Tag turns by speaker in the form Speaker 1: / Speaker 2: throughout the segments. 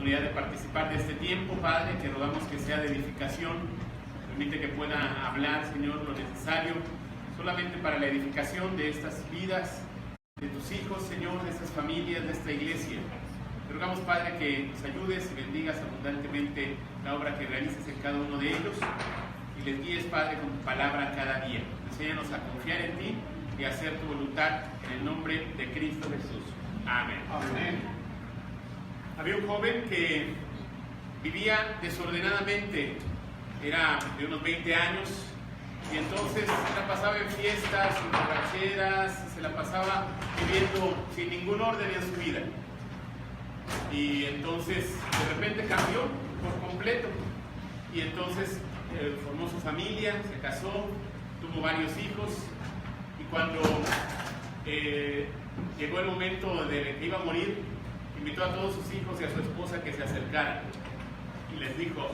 Speaker 1: oportunidad de participar de este tiempo, Padre, que rogamos que sea de edificación. Permite que pueda hablar, Señor, lo necesario, solamente para la edificación de estas vidas, de tus hijos, Señor, de estas familias, de esta iglesia. Te rogamos, Padre, que nos ayudes y bendigas abundantemente la obra que realices en cada uno de ellos y les guíes, Padre, con tu palabra cada día. Enséñanos a confiar en ti y a hacer tu voluntad en el nombre de Cristo Jesús. Amén. Amén. Había un joven que vivía desordenadamente, era de unos 20 años, y entonces se la pasaba en fiestas, en borracheras, se la pasaba viviendo sin ningún orden en su vida. Y entonces de repente cambió por completo, y entonces formó su familia, se casó, tuvo varios hijos, y cuando llegó el momento de que iba a morir, invitó a todos sus hijos y a su esposa que se acercaran y les dijo: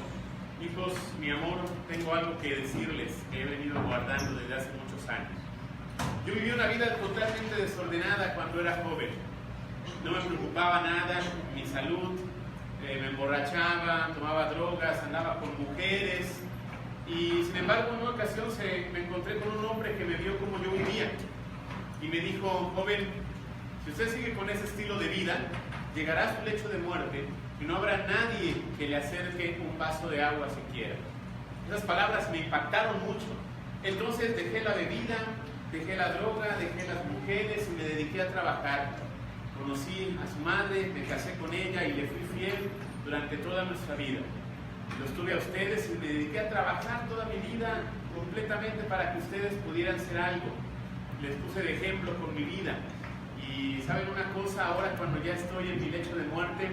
Speaker 1: hijos, mi amor, tengo algo que decirles que he venido guardando desde hace muchos años. Yo viví una vida totalmente desordenada cuando era joven. No me preocupaba nada, mi salud, me emborrachaba, tomaba drogas, andaba con mujeres, y sin embargo en una ocasión me encontré con un hombre que me vio como yo vivía y me dijo: joven, si usted sigue con ese estilo de vida, llegará a su lecho de muerte y no habrá nadie que le acerque un vaso de agua siquiera. Esas palabras me impactaron mucho. Entonces dejé la bebida, dejé la droga, dejé las mujeres y me dediqué a trabajar. Conocí a su madre, me casé con ella y le fui fiel durante toda nuestra vida. Los tuve a ustedes y me dediqué a trabajar toda mi vida completamente para que ustedes pudieran ser algo. Les puse de ejemplo con mi vida. Y ¿saben una cosa? Ahora, cuando ya estoy en mi lecho de muerte,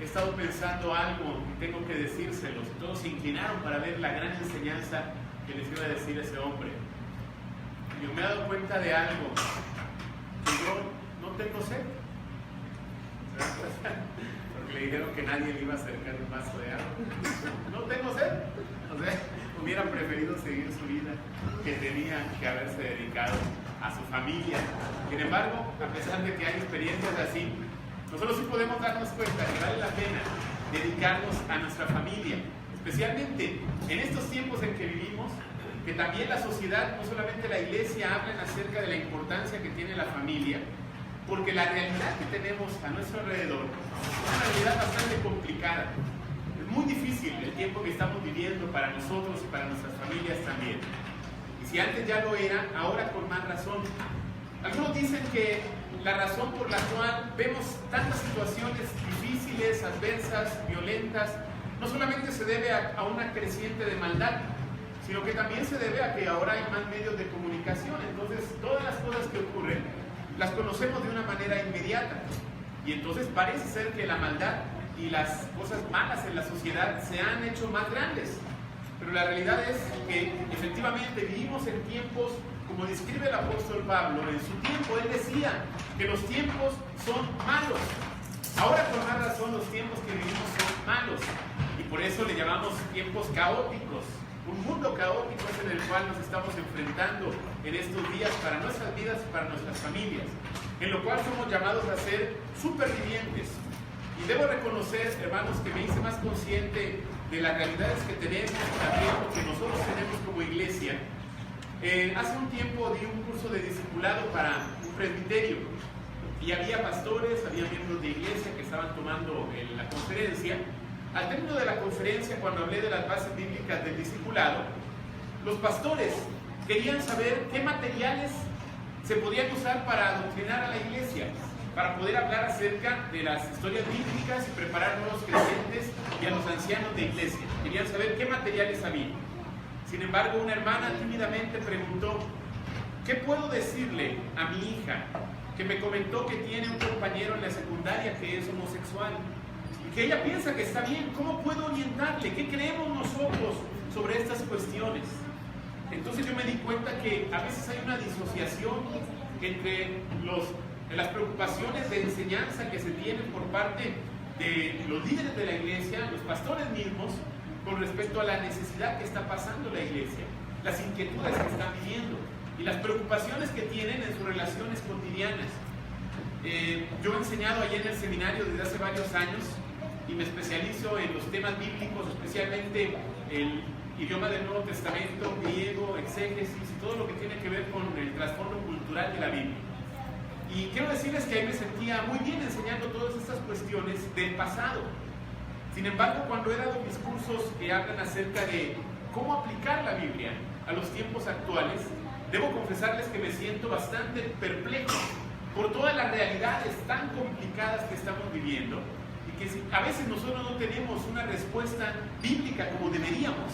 Speaker 1: he estado pensando algo y tengo que decírselos. Todos se inclinaron para ver la gran enseñanza que les iba a decir ese hombre. Y yo me he dado cuenta de algo, que yo no tengo sed. Porque le dijeron que nadie le iba a acercar un vaso de agua. No tengo sed. O sea, hubiera preferido seguir su vida, que tenía que haberse dedicado a su familia. Sin embargo, a pesar de que hay experiencias así, nosotros sí podemos darnos cuenta que vale la pena dedicarnos a nuestra familia, especialmente en estos tiempos en que vivimos, que también la sociedad, no solamente la iglesia, hablan acerca de la importancia que tiene la familia, porque la realidad que tenemos a nuestro alrededor es una realidad bastante complicada. Es muy difícil el tiempo que estamos viviendo para nosotros y para nuestras familias también. Y si antes ya lo era, ahora con más razón. Algunos dicen que la razón por la cual vemos tantas situaciones difíciles, adversas, violentas, no solamente se debe a una creciente de maldad, sino que también se debe a que ahora hay más medios de comunicación. Entonces, todas las cosas que ocurren las conocemos de una manera inmediata. Y entonces parece ser que la maldad y las cosas malas en la sociedad se han hecho más grandes. Pero la realidad es que efectivamente vivimos en tiempos, como describe el apóstol Pablo, en su tiempo él decía que los tiempos son malos. Ahora por más razón los tiempos que vivimos son malos. Y por eso le llamamos tiempos caóticos. Un mundo caótico es en el cual nos estamos enfrentando en estos días para nuestras vidas y para nuestras familias, en lo cual somos llamados a ser supervivientes. Y debo reconocer, hermanos, que me hice más consciente de las realidades que tenemos, también lo que nosotros tenemos como iglesia. Hace un tiempo di un curso de discipulado para un presbiterio y había pastores, había miembros de iglesia que estaban tomando la conferencia. Al término de la conferencia, cuando hablé de las bases bíblicas del discipulado, los pastores querían saber qué materiales se podían usar para adoctrinar a la iglesia, para poder hablar acerca de las historias bíblicas y preparar a nuevos creyentes y a los ancianos de iglesia. Querían saber qué materiales había. Sin embargo, una hermana tímidamente preguntó: ¿qué puedo decirle a mi hija que me comentó que tiene un compañero en la secundaria que es homosexual? Que ella piensa que está bien, ¿cómo puedo orientarle? ¿Qué creemos nosotros sobre estas cuestiones? Entonces yo me di cuenta que a veces hay una disociación entre las preocupaciones de enseñanza que se tienen por parte de los líderes de la iglesia, los pastores mismos, con respecto a la necesidad que está pasando la iglesia, las inquietudes que están viviendo y las preocupaciones que tienen en sus relaciones cotidianas. Yo he enseñado allí en el seminario desde hace varios años y me especializo en los temas bíblicos, especialmente el idioma del Nuevo Testamento, griego, exégesis y todo lo que tiene que ver con el trasfondo cultural de la Biblia. Y quiero decirles que ahí me sentía muy bien enseñando todas estas cuestiones del pasado. Sin embargo, cuando he dado discursos que hablan acerca de cómo aplicar la Biblia a los tiempos actuales, debo confesarles que me siento bastante perplejo por todas las realidades tan complicadas que estamos viviendo y que a veces nosotros no tenemos una respuesta bíblica como deberíamos,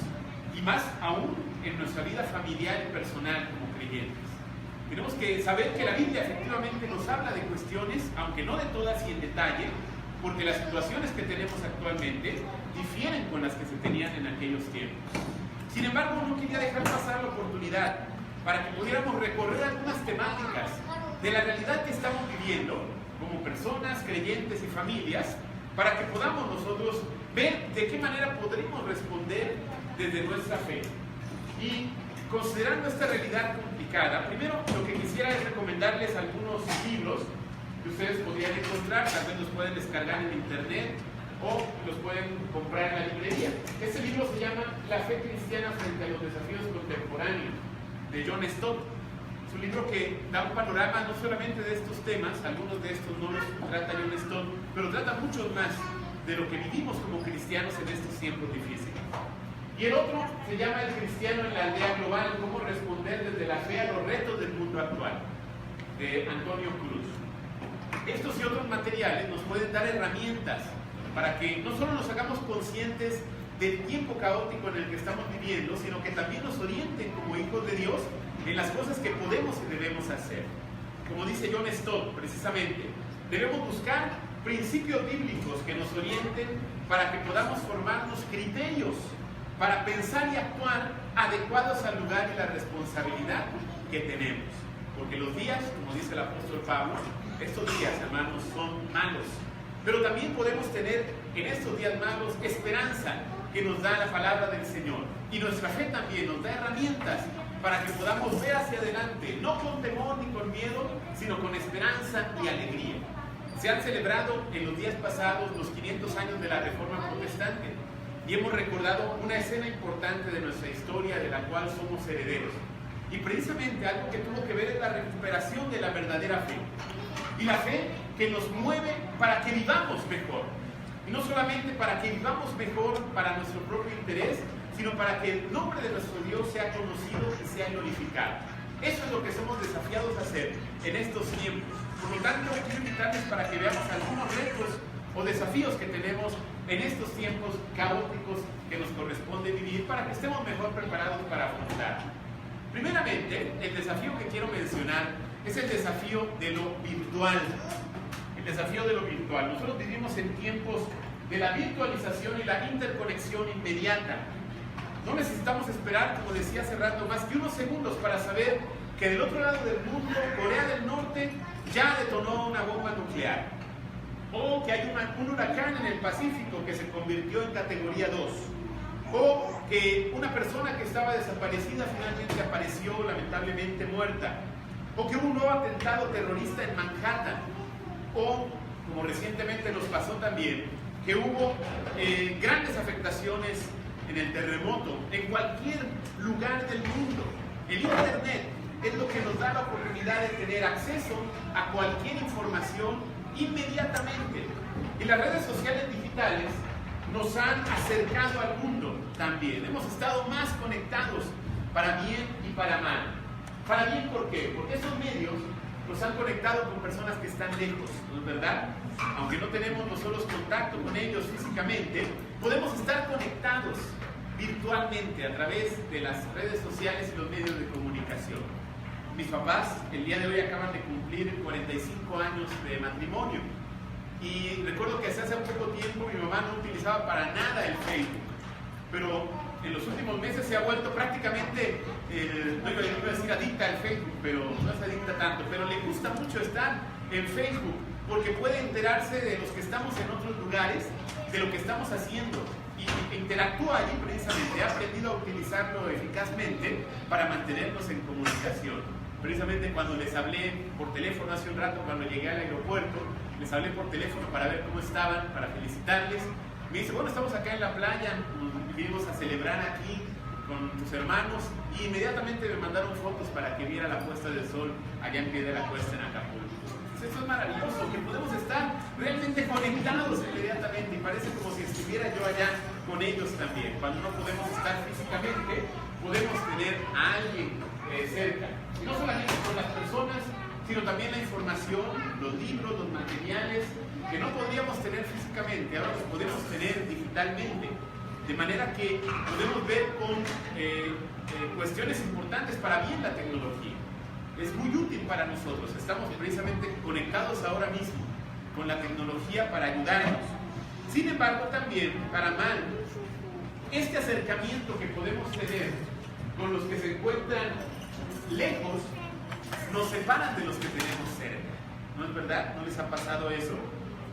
Speaker 1: y más aún en nuestra vida familiar y personal como creyentes. Tenemos que saber que la Biblia efectivamente nos habla de cuestiones, aunque no de todas y en detalle, porque las situaciones que tenemos actualmente difieren con las que se tenían en aquellos tiempos. Sin embargo, no quería dejar pasar la oportunidad para que pudiéramos recorrer algunas temáticas de la realidad que estamos viviendo como personas, creyentes y familias, para que podamos nosotros ver de qué manera podremos responder desde nuestra fe. Y considerando esta realidad complicada, primero lo que quisiera es recomendarles algunos libros que ustedes podrían encontrar, tal vez los pueden descargar en internet o los pueden comprar en la librería. Este libro se llama La fe cristiana frente a los desafíos contemporáneos, de John Stott. Es un libro que da un panorama no solamente de estos temas, algunos de estos no los trata John Stott, pero trata muchos más de lo que vivimos como cristianos en estos tiempos difíciles. Y el otro se llama El cristiano en la aldea global, cómo responder desde la fe a los retos del mundo actual, de Antonio Cruz. Estos y otros materiales nos pueden dar herramientas para que no solo nos hagamos conscientes del tiempo caótico en el que estamos viviendo, sino que también nos orienten como hijos de Dios en las cosas que podemos y debemos hacer. Como dice John Stott, precisamente, debemos buscar principios bíblicos que nos orienten para que podamos formarnos criterios para pensar y actuar adecuados al lugar y la responsabilidad que tenemos. Porque los días, como dice el apóstol Pablo, estos días, hermanos, son malos. Pero también podemos tener en estos días malos esperanza que nos da la palabra del Señor. Y nuestra fe también nos da herramientas para que podamos ver hacia adelante, no con temor ni con miedo, sino con esperanza y alegría. Se han celebrado en los días pasados los 500 años de la Reforma Protestante y hemos recordado una escena importante de nuestra historia de la cual somos herederos. Y precisamente algo que tuvo que ver es la recuperación de la verdadera fe. Y la fe que nos mueve para que vivamos mejor. Y no solamente para que vivamos mejor para nuestro propio interés, sino para que el nombre de nuestro Dios sea conocido y sea glorificado. Eso es lo que somos desafiados a hacer en estos tiempos. Por lo tanto, quiero invitarles para que veamos algunos retos o desafíos que tenemos en estos tiempos caóticos que nos corresponde vivir para que estemos mejor preparados para afrontar. Primeramente, el desafío que quiero mencionar es el desafío de lo virtual. El desafío de lo virtual. Nosotros vivimos en tiempos de la virtualización y la interconexión inmediata. No necesitamos esperar, como decía hace rato, más que unos segundos para saber que del otro lado del mundo, Corea del Norte ya detonó una bomba nuclear. O que hay un huracán en el Pacífico que se convirtió en categoría 2. O que una persona que estaba desaparecida finalmente apareció lamentablemente muerta. O que hubo un nuevo atentado terrorista en Manhattan. O, como recientemente nos pasó también, que hubo grandes afectaciones en el terremoto, en cualquier lugar del mundo. El Internet es lo que nos da la oportunidad de tener acceso a cualquier información inmediatamente. Y las redes sociales digitales nos han acercado al mundo también. Hemos estado más conectados para bien y para mal. Para bien, ¿por qué? Porque esos medios nos han conectado con personas que están lejos, ¿no es verdad? Aunque no tenemos nosotros contacto con ellos físicamente, podemos estar conectados virtualmente a través de las redes sociales y los medios de comunicación. Mis papás el día de hoy acaban de cumplir 45 años de matrimonio y recuerdo que hace un poco tiempo mi mamá no utilizaba para nada el Facebook, pero en los últimos meses se ha vuelto prácticamente, no iba a decir adicta al Facebook, pero no es adicta tanto, pero le gusta mucho estar en Facebook porque puede enterarse de los que estamos en otros lugares, de lo que estamos haciendo y interactúa allí precisamente. Ha aprendido a utilizarlo eficazmente para mantenernos en comunicación. Precisamente cuando les hablé por teléfono hace un rato, cuando llegué al aeropuerto, les hablé por teléfono para ver cómo estaban, para felicitarles. Me dice, bueno, estamos acá en la playa, vinimos a celebrar aquí con tus hermanos, y inmediatamente me mandaron fotos para que viera la puesta del sol allá en pie de la cuesta en Acapulco. Entonces, eso es maravilloso, que podemos estar realmente conectados inmediatamente, y parece como si estuviera yo allá con ellos también. Cuando no podemos estar físicamente, podemos tener a alguien cerca. Y no solamente con las personas, sino también la información, los libros, los materiales, que no podríamos tener físicamente, ahora los podemos tener digitalmente. De manera que podemos ver con cuestiones importantes para bien la tecnología. Es muy útil para nosotros. Estamos precisamente conectados ahora mismo con la tecnología para ayudarnos. Sin embargo, también para mal. Este acercamiento que podemos tener con los que se encuentran lejos nos separan de los que tenemos cerca. ¿No es verdad? ¿No les ha pasado eso?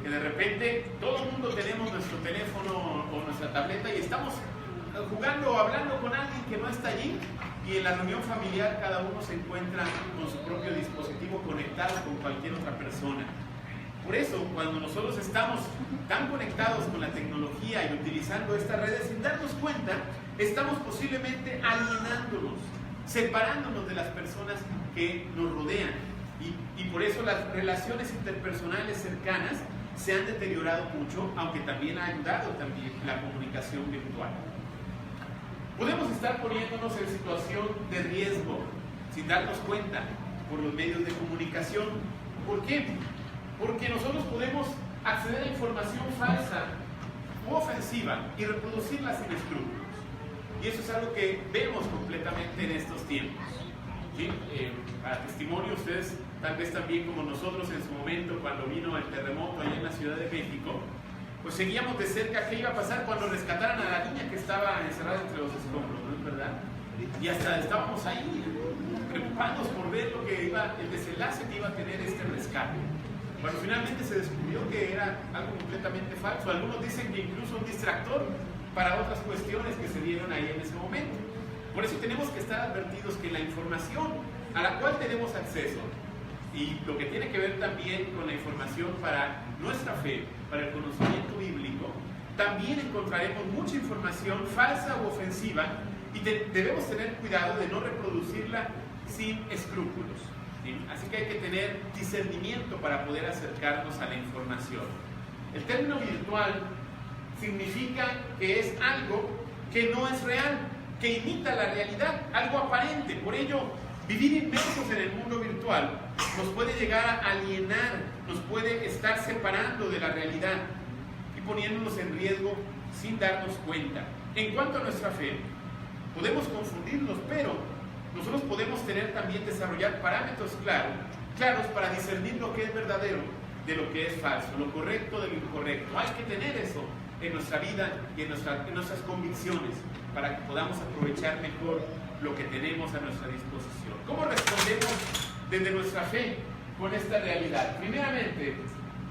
Speaker 1: Que de repente todo el mundo tenemos nuestro teléfono o nuestra tableta y estamos jugando o hablando con alguien que no está allí, y en la reunión familiar cada uno se encuentra con su propio dispositivo conectado con cualquier otra persona. Por eso, cuando nosotros estamos tan conectados con la tecnología y utilizando estas redes sin darnos cuenta, estamos posiblemente alienándonos, separándonos de las personas que nos rodean. Y por eso las relaciones interpersonales cercanas se han deteriorado mucho, aunque también ha ayudado también la comunicación virtual. Podemos estar poniéndonos en situación de riesgo sin darnos cuenta por los medios de comunicación. ¿Por qué? Porque nosotros podemos acceder a información falsa u ofensiva y reproducirla sin escrúpulos. Y eso es algo que vemos completamente en estos tiempos. ¿Sí? Para testimonio, ustedes tal vez también como nosotros en su momento cuando vino el terremoto allá en la Ciudad de México, pues seguíamos de cerca qué iba a pasar cuando rescataran a la niña que estaba encerrada entre los escombros, ¿no es verdad? Y hasta estábamos ahí preocupados por ver lo que iba, el desenlace que iba a tener este rescate. Bueno, finalmente se descubrió que era algo completamente falso. Algunos dicen que incluso un distractor para otras cuestiones que se dieron ahí en ese momento. Por eso tenemos que estar advertidos que la información a la cual tenemos acceso, y lo que tiene que ver también con la información para nuestra fe, para el conocimiento bíblico, también encontraremos mucha información falsa u ofensiva, y debemos tener cuidado de no reproducirla sin escrúpulos. ¿Sí? Así que hay que tener discernimiento para poder acercarnos a la información. El término virtual significa que es algo que no es real, que imita la realidad, algo aparente. Por ello, vivir inmersos en el mundo virtual nos puede llegar a alienar, nos puede estar separando de la realidad y poniéndonos en riesgo sin darnos cuenta. En cuanto a nuestra fe, podemos confundirnos, pero nosotros podemos desarrollar parámetros claros para discernir lo que es verdadero de lo que es falso, lo correcto de lo incorrecto. Hay que tener eso en nuestra vida y en nuestras convicciones para que podamos aprovechar mejor lo que tenemos a nuestra disposición. ¿Cómo respondemos desde nuestra fe con esta realidad? Primeramente,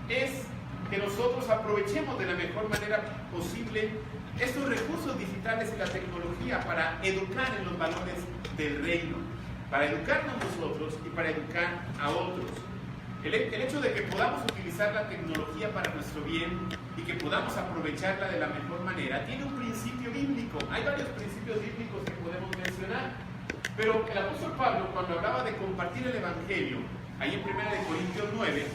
Speaker 1: es que nosotros aprovechemos de la mejor manera posible estos recursos digitales y la tecnología para educar en los valores del reino, para educarnos nosotros y para educar a otros. El hecho de que podamos utilizar la tecnología para nuestro bien y que podamos aprovecharla de la mejor manera tiene un principio bíblico. Hay varios principios bíblicos que podemos mencionar, pero el apóstol Pablo, cuando hablaba de compartir el evangelio, ahí en 1 Corintios 9,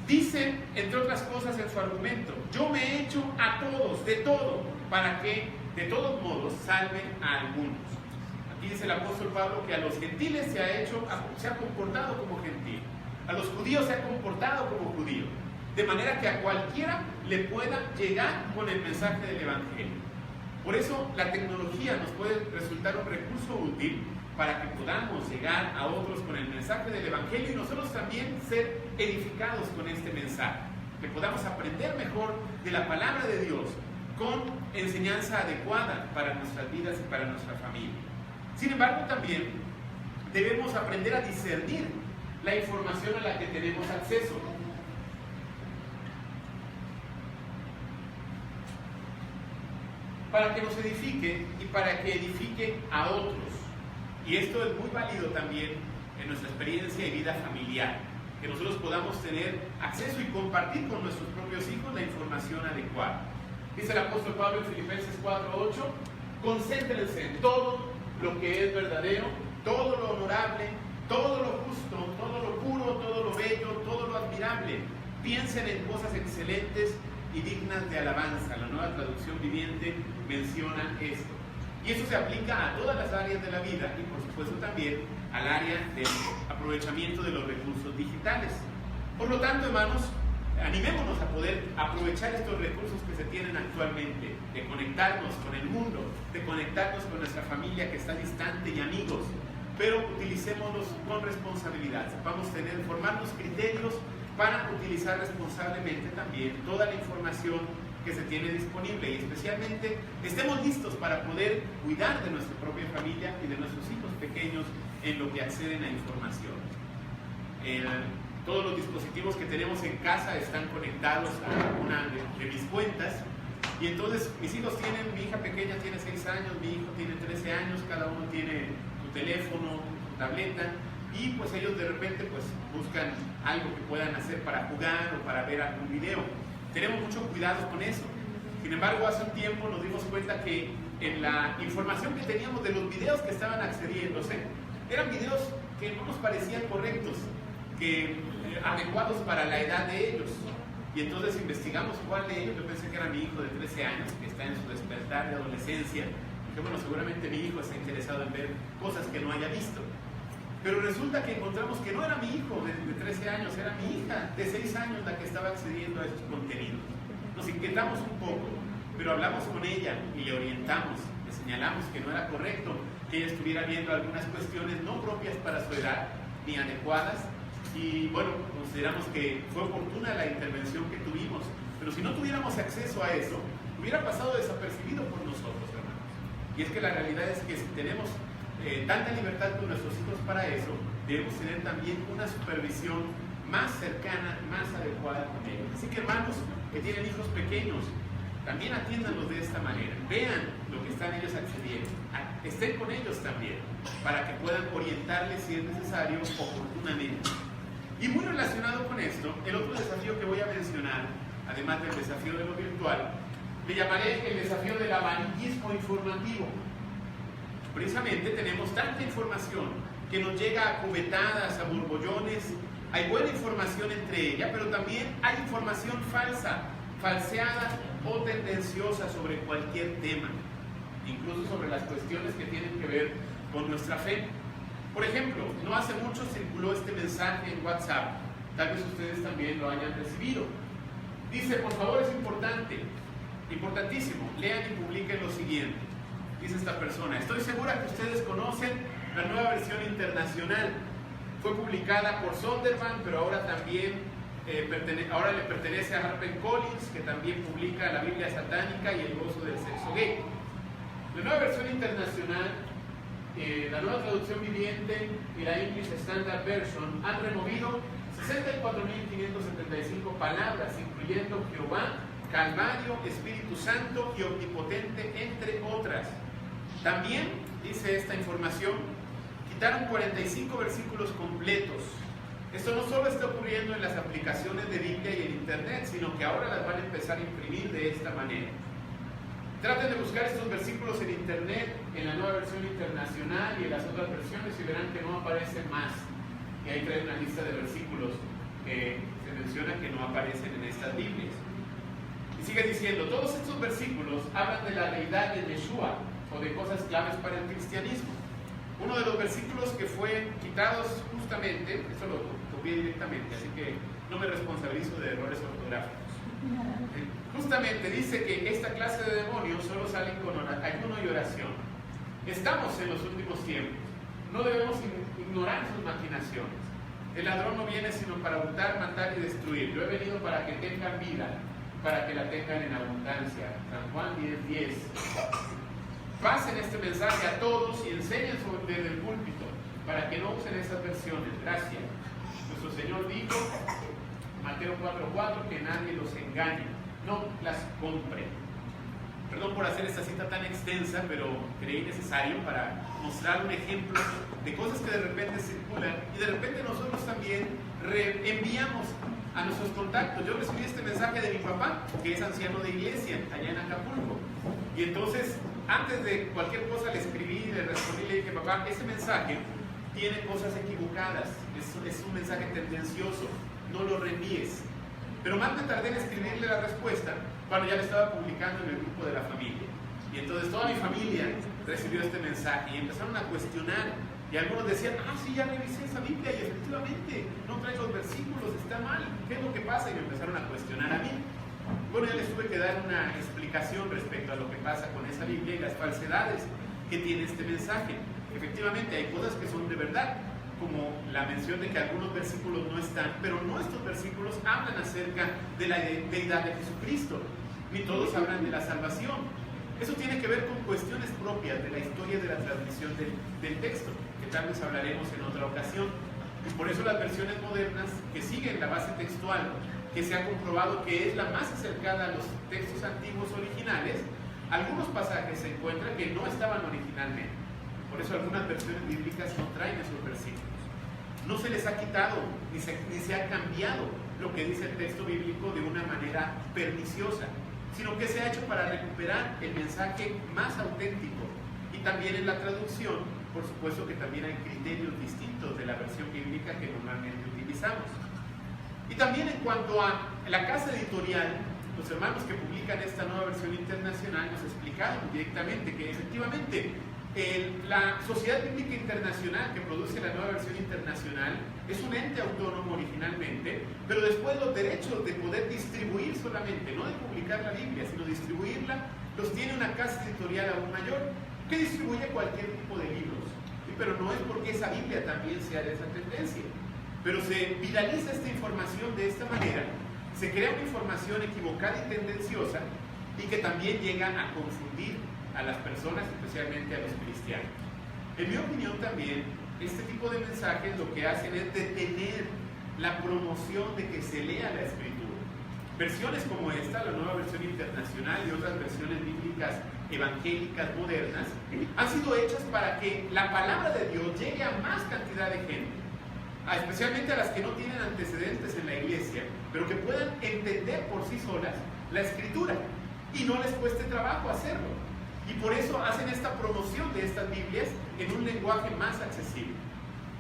Speaker 1: dice, entre otras cosas en su argumento, yo me he hecho a todos, de todo, para que de todos modos salven a algunos. Aquí dice el apóstol Pablo que a los gentiles se ha comportado como gentil, a los judíos se ha comportado como judío, de manera que a cualquiera le pueda llegar con el mensaje del evangelio. Por eso la tecnología nos puede resultar un recurso útil para que podamos llegar a otros con el mensaje del evangelio y nosotros también ser edificados con este mensaje, que podamos aprender mejor de la palabra de Dios con enseñanza adecuada para nuestras vidas y para nuestra familia. Sin embargo, también debemos aprender a discernir la información a la que tenemos acceso. Para que nos edifique y para que edifique a otros. Y esto es muy válido también en nuestra experiencia y vida familiar. que nosotros podamos tener acceso y compartir con nuestros propios hijos la información adecuada. Dice el apóstol Pablo en Filipenses 4:8, concéntrense en todo lo que es verdadero, todo lo honorable, todo lo justo, todo lo puro, todo lo bello, todo lo admirable. Piensen en cosas excelentes y dignas de alabanza. La Nueva Traducción Viviente menciona esto. Y eso se aplica a todas las áreas de la vida y por supuesto también al área del aprovechamiento de los recursos digitales. Por lo tanto, hermanos, animémonos a poder aprovechar estos recursos que se tienen actualmente, de conectarnos con el mundo, de conectarnos con nuestra familia que está distante y amigos, pero utilicémoslos con responsabilidad, sepamos formarnos criterios para utilizar responsablemente también toda la información que se tiene disponible y especialmente estemos listos para poder cuidar de nuestra propia familia y de nuestros hijos pequeños en lo que acceden a información. Todos los dispositivos que tenemos en casa están conectados a una de mis cuentas y entonces mis hijos mi hija pequeña tiene 6 años, mi hijo tiene 13 años, cada uno tiene su teléfono, su tableta y pues ellos de repente pues buscan algo que puedan hacer para jugar o para ver algún video. Tenemos mucho cuidado con eso. Sin embargo, hace un tiempo nos dimos cuenta que en la información que teníamos de los videos que estaban accediéndose, eran videos que no nos parecían correctos, adecuados para la edad de ellos. Y entonces investigamos cuál de ellos. Yo pensé que era mi hijo de 13 años, que está en su despertar de adolescencia. Que bueno, seguramente mi hijo está interesado en ver cosas que no haya visto. Pero resulta que encontramos que no era mi hijo de 13 años, era mi hija de 6 años la que estaba accediendo a esos contenidos. Nos inquietamos un poco, pero hablamos con ella y le orientamos, le señalamos que no era correcto que ella estuviera viendo algunas cuestiones no propias para su edad, ni adecuadas, y bueno, consideramos que fue oportuna la intervención que tuvimos, pero si no tuviéramos acceso a eso, hubiera pasado desapercibido por nosotros, hermanos. Y es que la realidad es que si tenemos tanta libertad con nuestros hijos para eso, debemos tener también una supervisión más cercana, más adecuada con ellos. Así que hermanos que tienen hijos pequeños, también atiéndanlos de esta manera, vean lo que están ellos accediendo, estén con ellos también, para que puedan orientarles si es necesario oportunamente. Y muy relacionado con esto, el otro desafío que voy a mencionar, además del desafío de lo virtual, le llamaré el desafío del amarillismo informativo. Precisamente tenemos tanta información que nos llega a cubetadas, a borbollones. Hay buena información entre ella, pero también hay información falsa, falseada o tendenciosa sobre cualquier tema, incluso sobre las cuestiones que tienen que ver con nuestra fe. Por ejemplo, no hace mucho circuló este mensaje en WhatsApp, tal vez ustedes también lo hayan recibido. Dice, por favor, es importantísimo, lean y publiquen lo siguiente. Dice esta persona, estoy segura que ustedes conocen la nueva versión internacional. Fue publicada por Sondervan, pero ahora también ahora le pertenece a HarperCollins, que también publica la Biblia satánica y el gozo del sexo gay. La nueva versión internacional, la Nueva Traducción Viviente y la English Standard Version han removido 64.575 palabras, incluyendo Jehová, Calvario, Espíritu Santo y Omnipotente, entre otras. También, dice esta información, quitaron 45 versículos completos. Esto no solo está ocurriendo en las aplicaciones de Biblia y en Internet, sino que ahora las van a empezar a imprimir de esta manera. Traten de buscar estos versículos en Internet, en la nueva versión internacional y en las otras versiones y verán que no aparecen más. Y ahí trae una lista de versículos que se menciona que no aparecen en estas Biblias. Y sigue diciendo, todos estos versículos hablan de la deidad de Yeshua o de cosas claves para el cristianismo. Uno de los versículos que fue quitados justamente, eso lo copié directamente, así que no me responsabilizo de errores ortográficos. Justamente dice que esta clase de demonios solo salen con ayuno y oración. Estamos en los últimos tiempos, no debemos ignorar sus maquinaciones. El ladrón no viene sino para hurtar, matar y destruir. Yo he venido para que tengan vida, para que la tengan en abundancia. San Juan 10:10. Pasen este mensaje a todos y enseñen desde el púlpito para que no usen esas versiones. Gracias. Nuestro Señor dijo, Mateo 4:4, que nadie los engañe, no las compre. Perdón por hacer esta cita tan extensa, pero creí necesario para mostrar un ejemplo de cosas que de repente circulan y de repente nosotros también enviamos a nuestros contactos. Yo recibí este mensaje de mi papá, que es anciano de iglesia, allá en Acapulco. Y entonces, antes de cualquier cosa le escribí, le respondí, le dije, papá, ese mensaje tiene cosas equivocadas, es un mensaje tendencioso, no lo reenvíes. Pero más me tardé en escribirle la respuesta cuando ya lo estaba publicando en el grupo de la familia. Y entonces toda mi familia recibió este mensaje y empezaron a cuestionar. Y algunos decían, sí, ya revisé esa Biblia y efectivamente no trae los versículos, está mal, ¿qué es lo que pasa? Y me empezaron a cuestionar a mí. Bueno, ya les tuve que dar una explicación respecto a lo que pasa con esa Biblia y las falsedades que tiene este mensaje. Efectivamente hay cosas que son de verdad, como la mención de que algunos versículos no están, pero no estos versículos hablan acerca de la deidad de Jesucristo, ni todos hablan de la salvación. Eso tiene que ver con cuestiones propias de la historia de la transmisión del texto, que tal vez hablaremos en otra ocasión. Y por eso las versiones modernas que siguen la base textual, que se ha comprobado que es la más acercada a los textos antiguos originales, algunos pasajes se encuentran que no estaban originalmente. Por eso algunas versiones bíblicas no traen esos versículos. No se les ha quitado ni se ha cambiado lo que dice el texto bíblico de una manera perniciosa, sino que se ha hecho para recuperar el mensaje más auténtico. Y también en la traducción, por supuesto que también hay criterios distintos de la versión bíblica que normalmente utilizamos. Y también en cuanto a la casa editorial, los hermanos que publican esta nueva versión internacional nos explicaron directamente que efectivamente la Sociedad Bíblica Internacional que produce la nueva versión internacional es un ente autónomo originalmente, pero después los derechos de poder distribuir solamente, no de publicar la Biblia, sino distribuirla, los tiene una casa editorial aún mayor que distribuye cualquier tipo de libros. ¿Sí? Pero no es porque esa Biblia también sea de esa tendencia. Pero se viraliza esta información de esta manera, se crea una información equivocada y tendenciosa y que también llega a confundir a las personas, especialmente a los cristianos. En mi opinión también, este tipo de mensajes lo que hacen es detener la promoción de que se lea la Escritura. Versiones como esta, la nueva versión internacional y otras versiones bíblicas evangélicas modernas, han sido hechas para que la palabra de Dios llegue a más cantidad de gente, especialmente a las que no tienen antecedentes en la iglesia, pero que puedan entender por sí solas la Escritura y no les cueste trabajo hacerlo. Y por eso hacen esta promoción de estas Biblias en un lenguaje más accesible.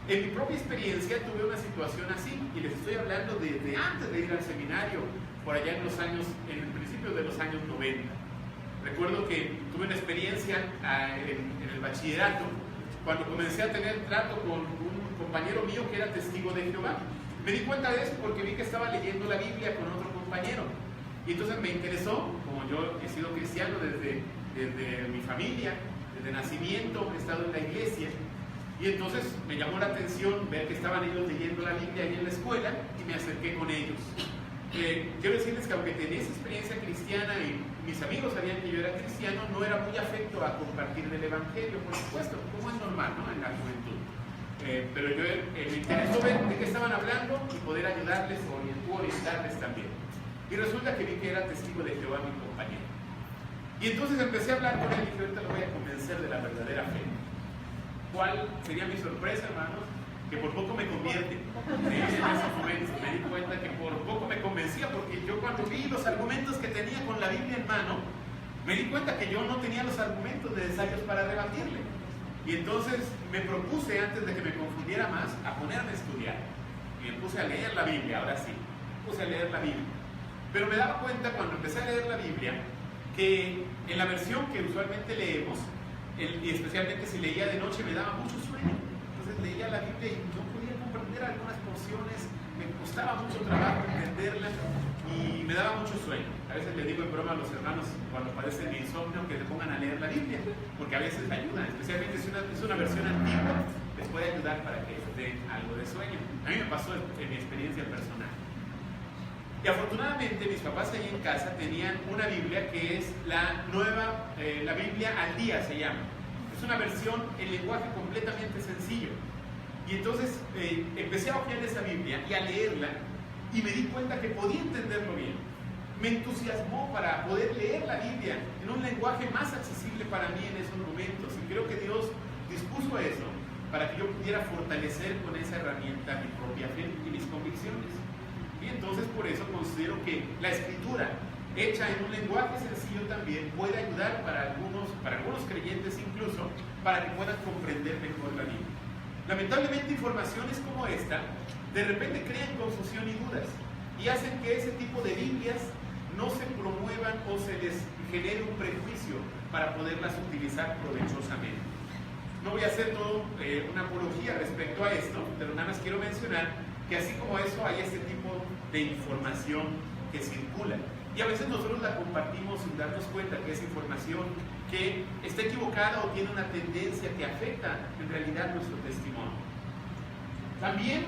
Speaker 1: En mi propia experiencia tuve una situación así, y les estoy hablando desde antes de ir al seminario, por allá en el principio de los años 90. Recuerdo que tuve una experiencia en el bachillerato, cuando comencé a tener trato con un compañero mío que era testigo de Jehová. Me di cuenta de eso porque vi que estaba leyendo la Biblia con otro compañero. Y entonces me interesó, como yo he sido cristiano desde mi familia, desde nacimiento, he estado en la iglesia, y entonces me llamó la atención ver que estaban ellos leyendo la Biblia ahí en la escuela y me acerqué con ellos. Quiero decirles que aunque tenía esa experiencia cristiana y mis amigos sabían que yo era cristiano, no era muy afecto a compartir del Evangelio, por supuesto, como es normal, ¿no?, en la juventud. Pero yo me interesó ver de qué estaban hablando y poder ayudarles o orientarles también. Y resulta que vi que era testigo de Jehová mi compañero. Y entonces empecé a hablar con él y dije, ahorita lo voy a convencer de la verdadera fe. ¿Cuál sería mi sorpresa, hermanos? Que por poco me convierte. En esos momentos me di cuenta que por poco me convencía, porque yo cuando vi los argumentos que tenía con la Biblia en mano, me di cuenta que yo no tenía los argumentos necesarios para rebatirle. Y entonces me propuse, antes de que me confundiera más, a ponerme a estudiar. Y me puse a leer la Biblia, ahora sí. Me puse a leer la Biblia. Pero me daba cuenta cuando empecé a leer la Biblia, que en la versión que usualmente leemos, y especialmente si leía de noche, me daba mucho sueño. Entonces leía la Biblia y no podía comprender algunas porciones, me costaba mucho trabajo entenderla y me daba mucho sueño. A veces le digo en broma a los hermanos cuando padecen de insomnio que se pongan a leer la Biblia, porque a veces ayuda, especialmente si es una versión antigua, les puede ayudar para que les dé algo de sueño. A mí me pasó en mi experiencia personal. Y afortunadamente mis papás allí en casa tenían una Biblia que es la nueva, la Biblia al día se llama. Es una versión en lenguaje completamente sencillo. Y entonces empecé a hojear esa Biblia y a leerla y me di cuenta que podía entenderlo bien. Me entusiasmó para poder leer la Biblia en un lenguaje más accesible para mí en esos momentos. Y creo que Dios dispuso eso para que yo pudiera fortalecer con esa herramienta mi propia fe y mis convicciones. Y entonces por eso considero que la escritura, hecha en un lenguaje sencillo también, puede ayudar para algunos creyentes incluso, para que puedan comprender mejor la Biblia. Lamentablemente informaciones como esta de repente crean confusión y dudas y hacen que ese tipo de Biblias no se promuevan o se les genere un prejuicio para poderlas utilizar provechosamente. No voy a hacer todo una apología respecto a esto, pero nada más quiero mencionar que así como eso hay este tipo de información que circula. Y a veces nosotros la compartimos sin darnos cuenta que es información que está equivocada o tiene una tendencia que afecta en realidad nuestro testimonio. También,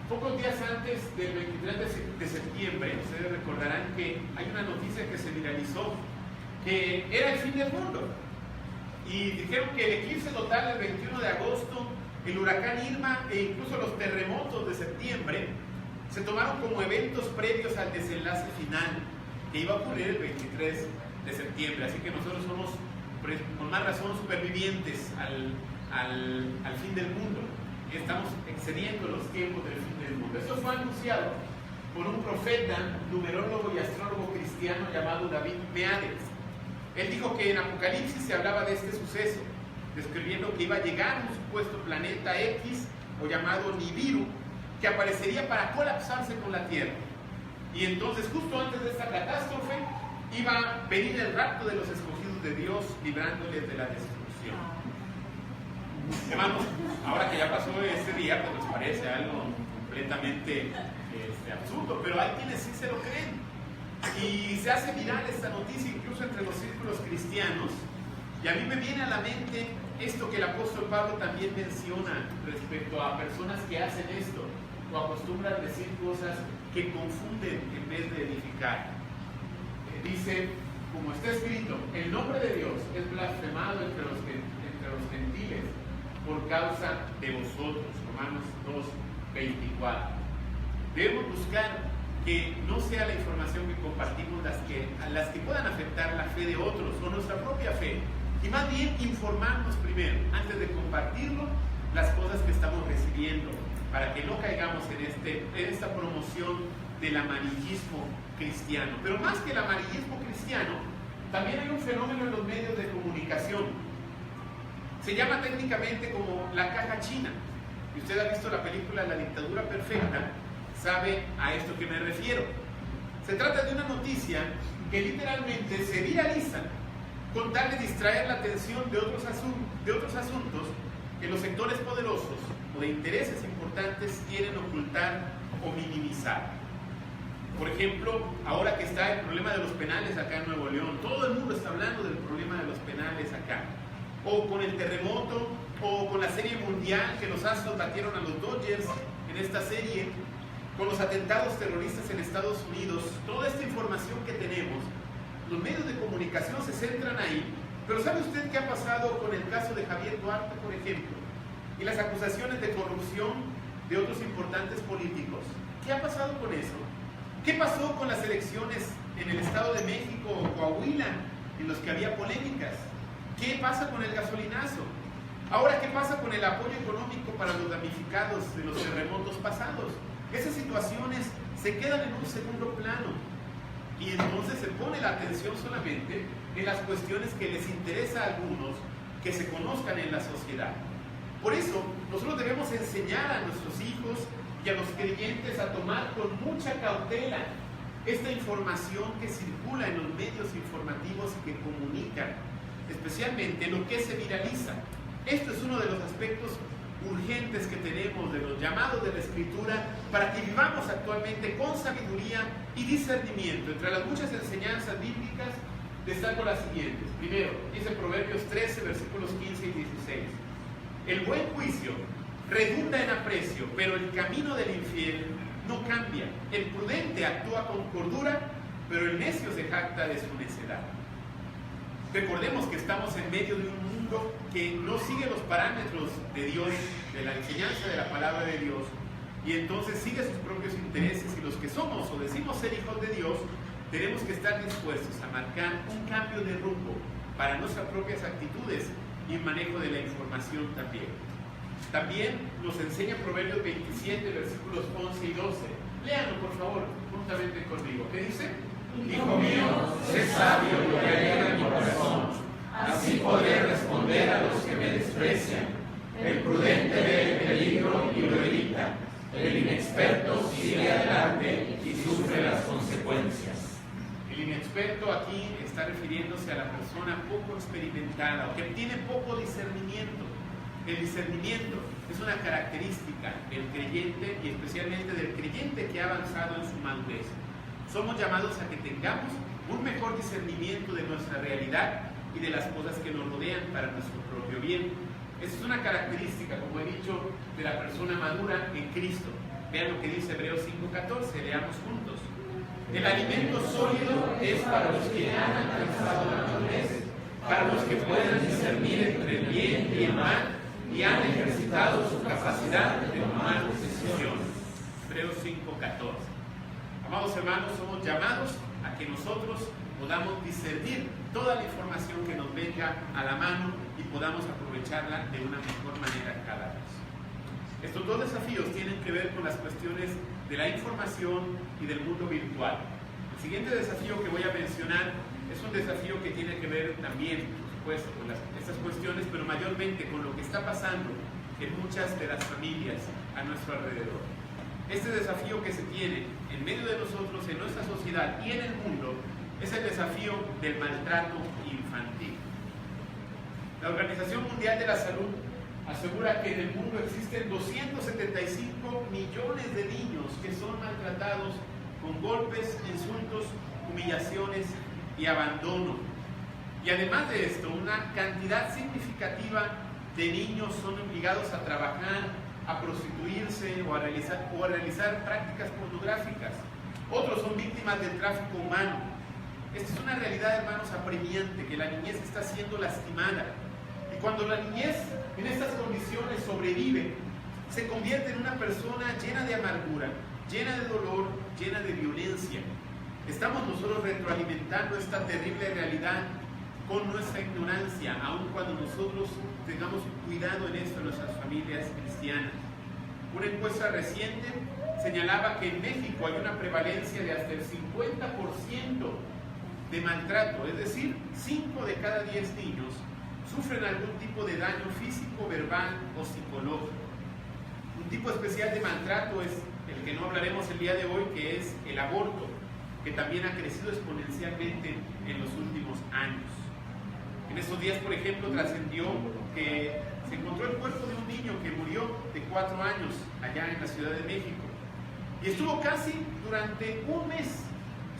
Speaker 1: pocos días antes del 23 de septiembre, ustedes recordarán que hay una noticia que se viralizó, que era el fin del mundo. Y dijeron que el eclipse total del 21 de agosto, el huracán Irma e incluso los terremotos de septiembre se tomaron como eventos previos al desenlace final que iba a ocurrir el 23 de septiembre. Así que nosotros somos, con más razón, supervivientes al fin del mundo. Estamos excediendo los tiempos del fin del mundo. Esto fue anunciado por un profeta, numerólogo y astrólogo cristiano llamado David Meades. Él dijo que en Apocalipsis se hablaba de este suceso, describiendo que iba a llegar un supuesto planeta X, o llamado Nibiru, que aparecería para colapsarse con la Tierra. Y entonces, justo antes de esta catástrofe, iba a venir el rapto de los escogidos de Dios, librándoles de la destrucción. Hermanos, ahora que ya pasó este día, pues nos parece algo completamente absurdo, pero hay quienes sí se lo creen. Y se hace viral esta noticia incluso entre los círculos cristianos, y a mí me viene a la mente esto que el apóstol Pablo también menciona respecto a personas que hacen esto o acostumbran decir cosas que confunden en vez de edificar. Dice, como está escrito, el nombre de Dios es blasfemado entre los gentiles por causa de vosotros. Romanos 2:24. Debemos buscar que no sea la información que compartimos las que puedan afectar la fe de otros o nuestra propia fe, y más bien informarnos primero, antes de compartirlo, las cosas que estamos recibiendo, para que no caigamos en esta promoción del amarillismo cristiano. Pero más que el amarillismo cristiano, también hay un fenómeno en los medios de comunicación. Se llama técnicamente como la caja china. Y usted ha visto la película La Dictadura Perfecta, sabe a esto que me refiero. Se trata de una noticia que literalmente se viraliza con tal de distraer la atención de otros asuntos que los sectores poderosos o de intereses importantes quieren ocultar o minimizar. Por ejemplo, ahora que está el problema de los penales acá en Nuevo León, todo el mundo está hablando del problema de los penales acá. O con el terremoto, o con la serie mundial que los Astros batieron a los Dodgers en esta serie, con los atentados terroristas en Estados Unidos. Toda esta información que tenemos, los medios de comunicación se centran ahí, pero ¿sabe usted qué ha pasado con el caso de Javier Duarte, por ejemplo? Y las acusaciones de corrupción de otros importantes políticos. ¿Qué ha pasado con eso? ¿Qué pasó con las elecciones en el Estado de México o Coahuila, en los que había polémicas? ¿Qué pasa con el gasolinazo? Ahora, ¿qué pasa con el apoyo económico para los damnificados de los terremotos pasados? Esas situaciones se quedan en un segundo plano, y entonces se pone la atención solamente en las cuestiones que les interesa a algunos que se conozcan en la sociedad. Por eso, nosotros debemos enseñar a nuestros hijos y a los creyentes a tomar con mucha cautela esta información que circula en los medios informativos y que comunican, especialmente lo que se viraliza. Esto es uno de los aspectos urgentes que tenemos de los llamados de la Escritura para que vivamos actualmente con sabiduría y discernimiento. Entre las muchas enseñanzas bíblicas destaco las siguientes. Primero, dice Proverbios 13, versículos 15 y 16. El buen juicio redunda en aprecio, pero el camino del infiel no cambia. El prudente actúa con cordura, pero el necio se jacta de su necedad. Recordemos que estamos en medio de un mundo que no sigue los parámetros de Dios, de la enseñanza de la palabra de Dios, y entonces sigue sus propios intereses, y los que somos o decimos ser hijos de Dios, tenemos que estar dispuestos a marcar un cambio de rumbo para nuestras propias actitudes y el manejo de la información también. También nos enseña Proverbios 27, versículos 11 y 12. Léanlo, por favor, juntamente conmigo. ¿Qué dice?
Speaker 2: Hijo mío, sé sabio lo que alegra mi corazón, así podré responder a los que me desprecian. El prudente ve el peligro y lo evita. El inexperto sigue adelante y sufre las consecuencias.
Speaker 1: El inexperto aquí está refiriéndose a la persona poco experimentada o que tiene poco discernimiento. El discernimiento es una característica del creyente y especialmente del creyente que ha avanzado en su madurez. Somos llamados a que tengamos un mejor discernimiento de nuestra realidad y de las cosas que nos rodean para nuestro propio bien. Esa es una característica, como he dicho, de la persona madura en Cristo. Vean lo que dice Hebreos 5:14, leamos juntos. El alimento sólido es para los que han alcanzado la madurez, para los que puedan discernir entre el bien y el mal y han ejercitado su capacidad de tomar decisiones. Hebreos 5:14. Amados hermanos, somos llamados a que nosotros podamos discernir toda la información que nos venga a la mano y podamos aprovecharla de una mejor manera cada vez. Estos dos desafíos tienen que ver con las cuestiones de la información y del mundo virtual. El siguiente desafío que voy a mencionar es un desafío que tiene que ver también, por supuesto, con estas cuestiones, pero mayormente con lo que está pasando en muchas de las familias a nuestro alrededor. Este desafío que se tiene en medio de nosotros, en nuestra sociedad y en el mundo, es el desafío del maltrato infantil. La Organización Mundial de la Salud asegura que en el mundo existen 275 millones de niños que son maltratados con golpes, insultos, humillaciones y abandono. Y además de esto, una cantidad significativa de niños son obligados a trabajar, a prostituirse o a realizar prácticas pornográficas. Otros son víctimas del tráfico humano. Esta es una realidad, hermanos, apremiante, que la niñez está siendo lastimada. Y cuando la niñez en estas condiciones sobrevive, se convierte en una persona llena de amargura, llena de dolor, llena de violencia. Estamos nosotros retroalimentando esta terrible realidad con nuestra ignorancia, aun cuando nosotros tengamos cuidado en esto en nuestras familias cristianas. Una encuesta reciente señalaba que en México hay una prevalencia de hasta el 50% de maltrato, es decir, 5 de cada 10 niños sufren algún tipo de daño físico, verbal o psicológico. Un tipo especial de maltrato es el que no hablaremos el día de hoy, que es el aborto, que también ha crecido exponencialmente en los últimos años. En estos días, por ejemplo, trascendió que se encontró el cuerpo de un niño que murió de 4 años allá en la Ciudad de México. Y estuvo casi durante un mes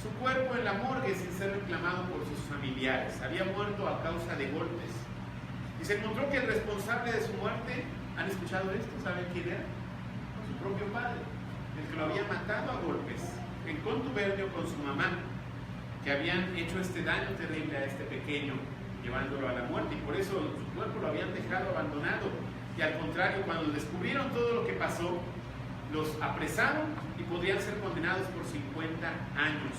Speaker 1: su cuerpo en la morgue sin ser reclamado por sus familiares. Había muerto a causa de golpes. Y se encontró que el responsable de su muerte, ¿han escuchado esto? ¿Saben quién era? Su propio padre, el que lo había matado a golpes, en contubernio con su mamá, que habían hecho este daño terrible a este pequeño, llevándolo a la muerte, y por eso su cuerpo lo habían dejado abandonado. Y al contrario, cuando descubrieron todo lo que pasó, los apresaron y podrían ser condenados por 50 años.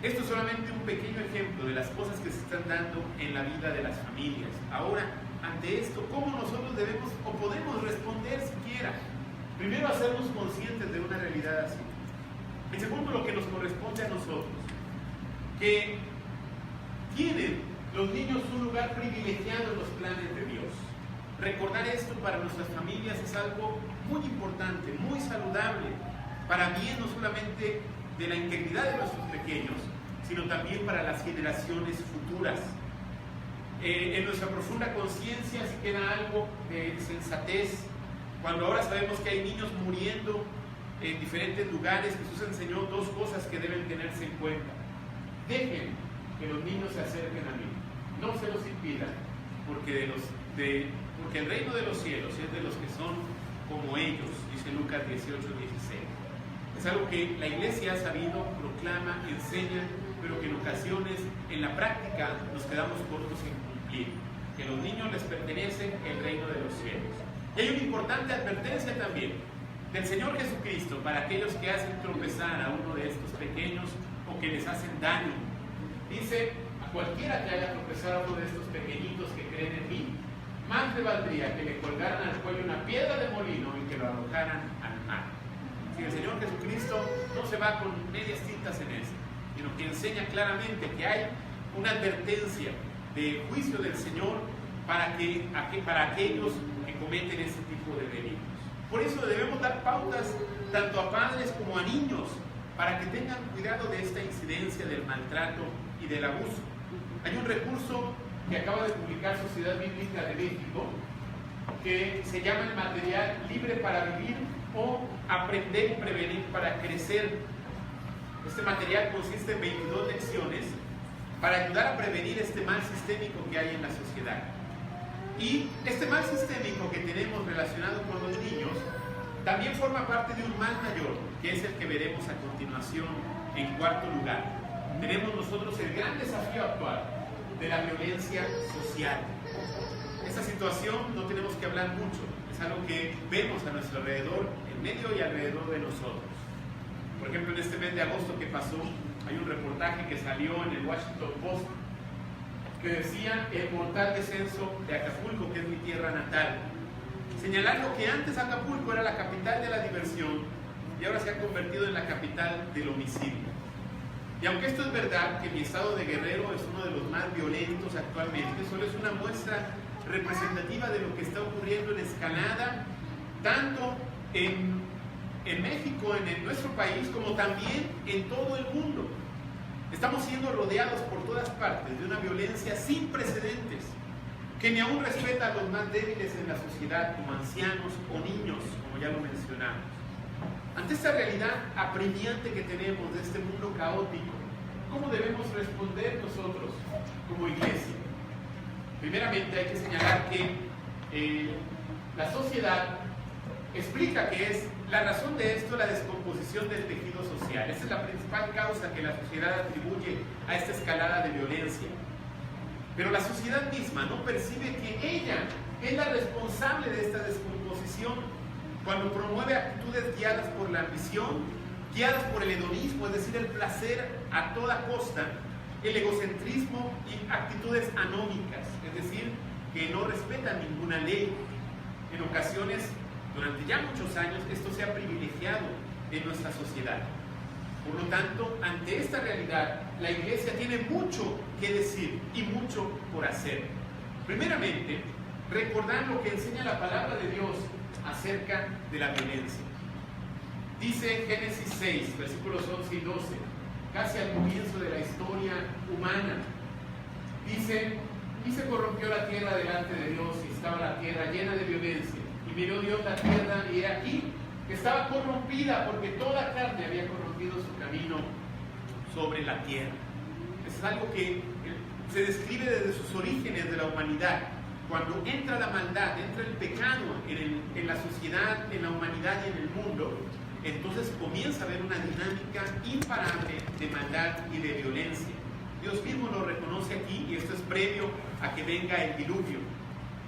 Speaker 1: Esto es solamente un pequeño ejemplo de las cosas que se están dando en la vida de las familias. Ahora, ante esto, ¿cómo nosotros debemos o podemos responder siquiera? Primero, hacernos conscientes de una realidad así. En segundo, lo que nos corresponde a nosotros, que tienen los niños un lugar privilegiado en los planes de Dios. Recordar esto para nuestras familias es algo muy importante, muy saludable, para bien no solamente de la integridad de nuestros pequeños, sino también para las generaciones futuras. En nuestra profunda conciencia sí queda algo de sensatez, cuando ahora sabemos que hay niños muriendo en diferentes lugares. Jesús enseñó 2 cosas que deben tenerse en cuenta. Dejen que los niños se acerquen a mí, no se los impidan, porque el reino de los cielos es de los que son como ellos, dice Lucas 18:16. Es algo que la iglesia ha sabido, proclama, enseña, pero que en ocasiones en la práctica nos quedamos cortos en cumplir. Que a los niños les pertenece el reino de los cielos. Y hay una importante advertencia también del Señor Jesucristo para aquellos que hacen tropezar a uno de estos pequeños o que les hacen daño. Dice: a cualquiera que haya tropezado a uno de estos pequeñitos que creen en mí, más le valdría que le colgaran al cuello una piedra de molino y que lo arrojaran al mar. Si el Señor Jesucristo no se va con medias tintas en eso, sino que enseña claramente que hay una advertencia de juicio del Señor para aquellos que cometen ese tipo de delitos. Por eso debemos dar pautas tanto a padres como a niños para que tengan cuidado de esta incidencia del maltrato y del abuso. Hay un recurso que acaba de publicar Sociedad Bíblica de México que se llama el material Libre para Vivir o Aprender y Prevenir para Crecer. Este material consiste en 22 lecciones para ayudar a prevenir este mal sistémico que hay en la sociedad. Y este mal sistémico que tenemos relacionado con los niños también forma parte de un mal mayor, que es el que veremos a continuación en cuarto lugar. Tenemos nosotros el gran desafío actual de la violencia social. Esta situación no tenemos que hablar mucho, es algo que vemos a nuestro alrededor, en medio y alrededor de nosotros. Por ejemplo, en este mes de agosto que pasó, hay un reportaje que salió en el Washington Post que decía el mortal descenso de Acapulco, que es mi tierra natal, señalando que antes Acapulco era la capital de la diversión y ahora se ha convertido en la capital del homicidio. Y aunque esto es verdad, que mi estado de Guerrero es uno de los más violentos actualmente, solo es una muestra representativa de lo que está ocurriendo en escalada, tanto en México, en nuestro país, como también en todo el mundo. Estamos siendo rodeados por todas partes de una violencia sin precedentes, que ni aún respeta a los más débiles en la sociedad, como ancianos o niños, como ya lo mencionamos. Ante esta realidad apremiante que tenemos de este mundo caótico, ¿cómo debemos responder nosotros como iglesia? Primeramente hay que señalar que la sociedad explica que es la razón de esto la descomposición del tejido social. Esa es la principal causa que la sociedad atribuye a esta escalada de violencia. Pero la sociedad misma no percibe que ella es la responsable de esta descomposición cuando promueve actitudes guiadas por la ambición, guiadas por el hedonismo, es decir, el placer a toda costa, el egocentrismo y actitudes anómicas, es decir, que no respetan ninguna ley. En ocasiones, durante ya muchos años, esto se ha privilegiado en nuestra sociedad. Por lo tanto, ante esta realidad, la Iglesia tiene mucho que decir y mucho por hacer. Primeramente, recordar lo que enseña la palabra de Dios acerca de la violencia. Dice Génesis 6, versículos 11 y 12, casi al comienzo de la historia humana. Dice, y se corrompió la tierra delante de Dios, y estaba la tierra llena de violencia. Y miró Dios la tierra, y he aquí que estaba corrompida, porque toda carne había corrompido su camino sobre la tierra. Es algo que se describe desde sus orígenes de la humanidad. Cuando entra la maldad, entra el pecado en la sociedad, en la humanidad y en el mundo, entonces comienza a haber una dinámica imparable de maldad y de violencia. Dios mismo lo reconoce aquí, y esto es previo a que venga el diluvio.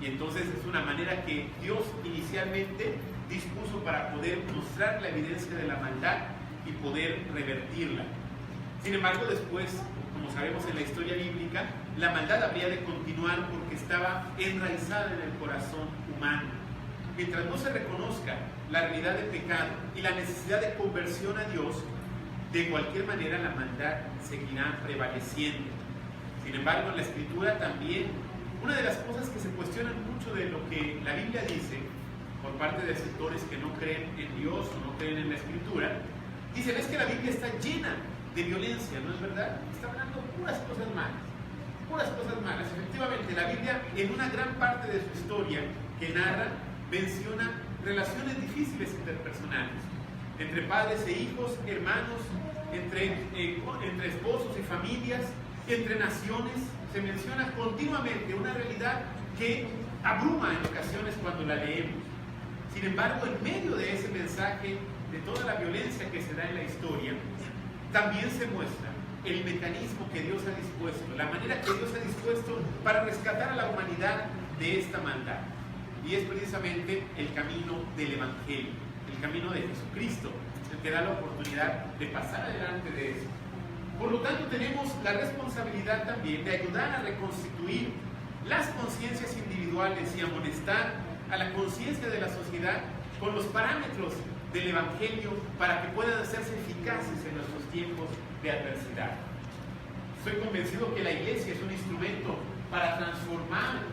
Speaker 1: Y entonces es una manera que Dios inicialmente dispuso para poder mostrar la evidencia de la maldad y poder revertirla. Sin embargo, después, como sabemos en la historia bíblica, la maldad habría de continuar porque estaba enraizada en el corazón humano. Mientras no se reconozca la realidad del pecado y la necesidad de conversión a Dios, de cualquier manera la maldad seguirá prevaleciendo. Sin embargo, en la Escritura también, una de las cosas que se cuestionan mucho de lo que la Biblia dice, por parte de sectores que no creen en Dios o no creen en la Escritura, dicen es que la Biblia está llena de violencia, ¿no es verdad? Está hablando puras cosas malas, puras cosas malas. Efectivamente, la Biblia en una gran parte de su historia que narra, menciona relaciones difíciles interpersonales, entre padres e hijos, hermanos, entre esposos y familias, entre naciones. Se menciona continuamente una realidad que abruma en ocasiones cuando la leemos. Sin embargo, en medio de ese mensaje de toda la violencia que se da en la historia, también se muestra el mecanismo que Dios ha dispuesto, la manera que Dios ha dispuesto para rescatar a la humanidad de esta maldad. Y es precisamente el camino del Evangelio, el camino de Jesucristo, el que da la oportunidad de pasar adelante de eso. Por lo tanto, tenemos la responsabilidad también de ayudar a reconstituir las conciencias individuales y amonestar a la conciencia de la sociedad con los parámetros del Evangelio para que puedan hacerse eficaces en nuestros tiempos de adversidad. Estoy convencido que la Iglesia es un instrumento para transformar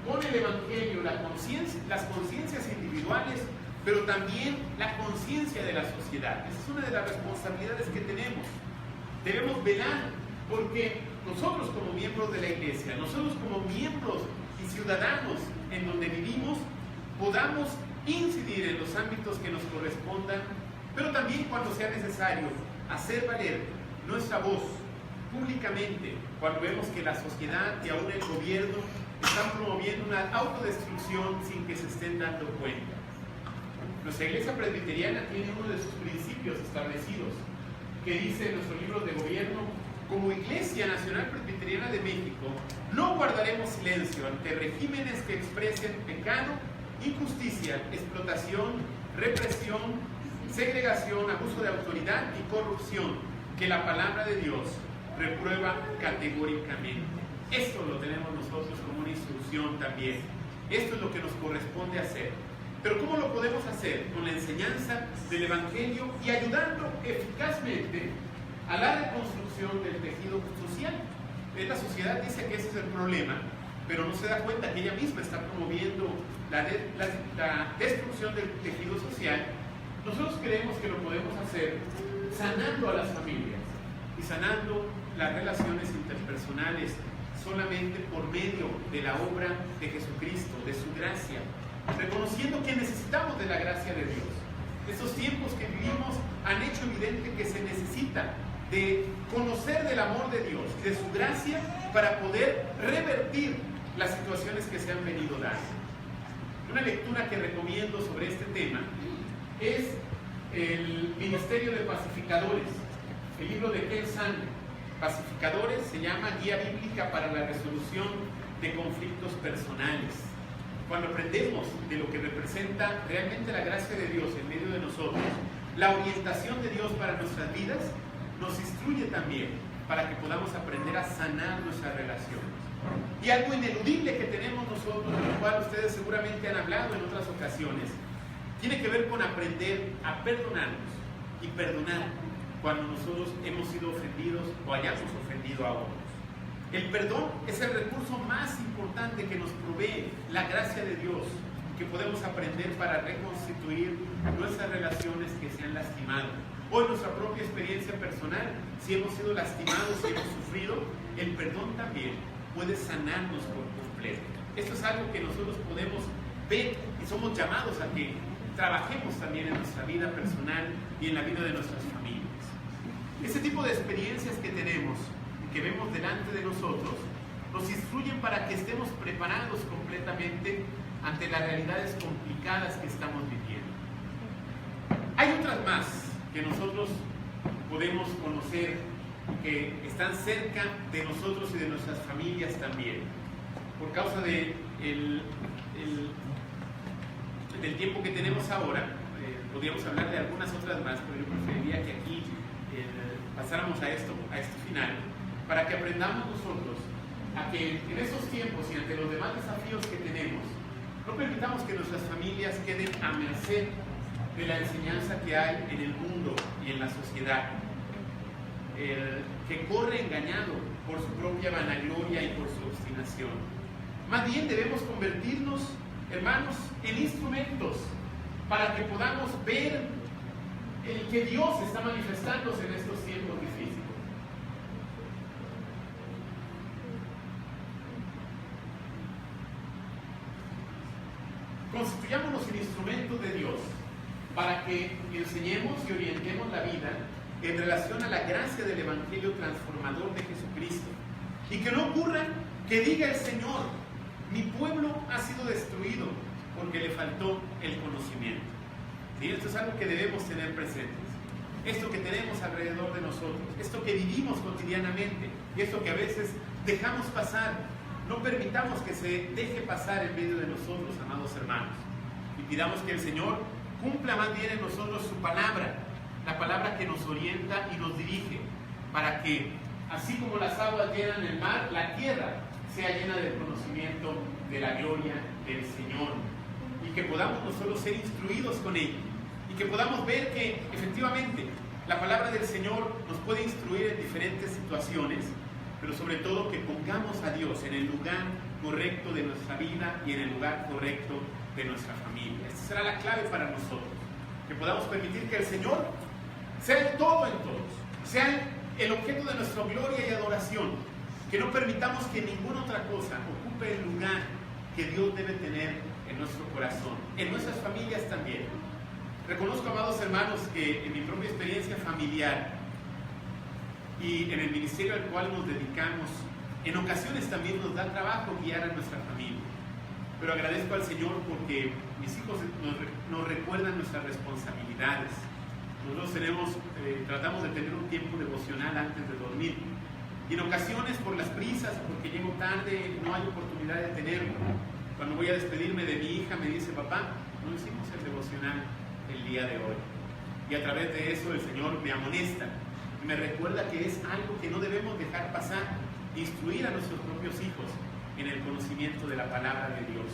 Speaker 1: con el Evangelio las conciencias individuales, pero también la conciencia de la sociedad. Esa es una de las responsabilidades que tenemos. Debemos velar porque nosotros como miembros de la Iglesia, nosotros como miembros y ciudadanos en donde vivimos, podamos incidir en los ámbitos que nos correspondan, pero también cuando sea necesario hacer valer nuestra voz públicamente cuando vemos que la sociedad y aún el gobierno están promoviendo una autodestrucción sin que se estén dando cuenta. Nuestra Iglesia Presbiteriana tiene uno de sus principios establecidos que dice en nuestro libro de gobierno: como Iglesia Nacional Presbiteriana de México, no guardaremos silencio ante regímenes que expresen pecado, injusticia, explotación, represión, segregación, abuso de autoridad y corrupción, que la palabra de Dios reprueba categóricamente. Esto lo tenemos nosotros como una instrucción también. Esto es lo que nos corresponde hacer. Pero ¿cómo lo podemos hacer? Con la enseñanza del Evangelio y ayudando eficazmente a la reconstrucción del tejido social. La sociedad dice que ese es el problema, pero no se da cuenta que ella misma está promoviendo la destrucción del tejido social. Nosotros creemos que lo podemos hacer sanando a las familias y sanando las relaciones interpersonales solamente por medio de la obra de Jesucristo, de su gracia, reconociendo que necesitamos de la gracia de Dios. Estos tiempos que vivimos han hecho evidente que se necesita de conocer del amor de Dios, de su gracia, para poder revertir las situaciones que se han venido dando. Una lectura que recomiendo sobre este tema es el Ministerio de Pacificadores, el libro de Ken Sande. Pacificadores se llama Guía Bíblica para la Resolución de Conflictos Personales. Cuando aprendemos de lo que representa realmente la gracia de Dios en medio de nosotros, la orientación de Dios para nuestras vidas, nos instruye también para que podamos aprender a sanar nuestras relaciones. Y algo ineludible que tenemos nosotros, de lo cual ustedes seguramente han hablado en otras ocasiones, tiene que ver con aprender a perdonarnos y perdonar cuando nosotros hemos sido ofendidos o hayamos ofendido a otros. El perdón es el recurso más importante que nos provee la gracia de Dios, que podemos aprender para reconstituir nuestras relaciones que se han lastimado. O en nuestra propia experiencia personal, si hemos sido lastimados, si hemos sufrido, el perdón también puede sanarnos por completo. Esto es algo que nosotros podemos ver y somos llamados a que trabajemos también en nuestra vida personal y en la vida de nuestras familias. Ese tipo de experiencias que tenemos y que vemos delante de nosotros nos instruyen para que estemos preparados completamente ante las realidades complicadas que estamos viviendo. Hay otras más que nosotros podemos conocer, que están cerca de nosotros y de nuestras familias también. Por causa del tiempo que tenemos ahora, podríamos hablar de algunas otras más, pero yo preferiría que aquí pasáramos a este final, para que aprendamos nosotros a que en estos tiempos y ante los demás desafíos que tenemos, no permitamos que nuestras familias queden a merced de la enseñanza que hay en el mundo y en la sociedad, que corre engañado por su propia vanagloria y por su obstinación. Más bien debemos convertirnos, hermanos, en instrumentos para que podamos ver el que Dios está manifestándose en estos tiempos difíciles. Constituyámonos en instrumentos de Dios para que enseñemos y orientemos la vida en relación a la gracia del Evangelio transformador de Jesucristo. Y que no ocurra que diga el Señor: mi pueblo ha sido destruido porque le faltó el conocimiento. ¿Sí? Esto es algo que debemos tener presentes. Esto que tenemos alrededor de nosotros, esto que vivimos cotidianamente y esto que a veces dejamos pasar, no permitamos que se deje pasar en medio de nosotros, amados hermanos. Y pidamos que el Señor cumpla más bien en nosotros su palabra, la palabra que nos orienta y nos dirige, para que, así como las aguas llenan el mar, la tierra sea llena del conocimiento de la gloria del Señor, y que podamos nosotros ser instruidos con ella, y que podamos ver que efectivamente la palabra del Señor nos puede instruir en diferentes situaciones, pero sobre todo que pongamos a Dios en el lugar correcto de nuestra vida y en el lugar correcto de nuestra familia. Esta será la clave para nosotros, que podamos permitir que el Señor sea el todo en todos, sea el objeto de nuestra gloria y adoración, que no permitamos que ninguna otra cosa ocupe el lugar que Dios debe tener en nuestro corazón, en nuestras familias también. Reconozco, amados hermanos, que en mi propia experiencia familiar y en el ministerio al cual nos dedicamos, en ocasiones también nos da trabajo guiar a nuestra familia. Pero agradezco al Señor porque mis hijos nos recuerdan nuestras responsabilidades. Nosotros tratamos de tener un tiempo devocional antes de dormir. Y en ocasiones, por las prisas, porque llego tarde, no hay oportunidad de tenerlo. Cuando voy a despedirme de mi hija, me dice: papá, no hicimos el devocional el día de hoy. Y a través de eso el Señor me amonesta, me recuerda que es algo que no debemos dejar pasar, instruir a nuestros propios hijos en el conocimiento de la palabra de Dios.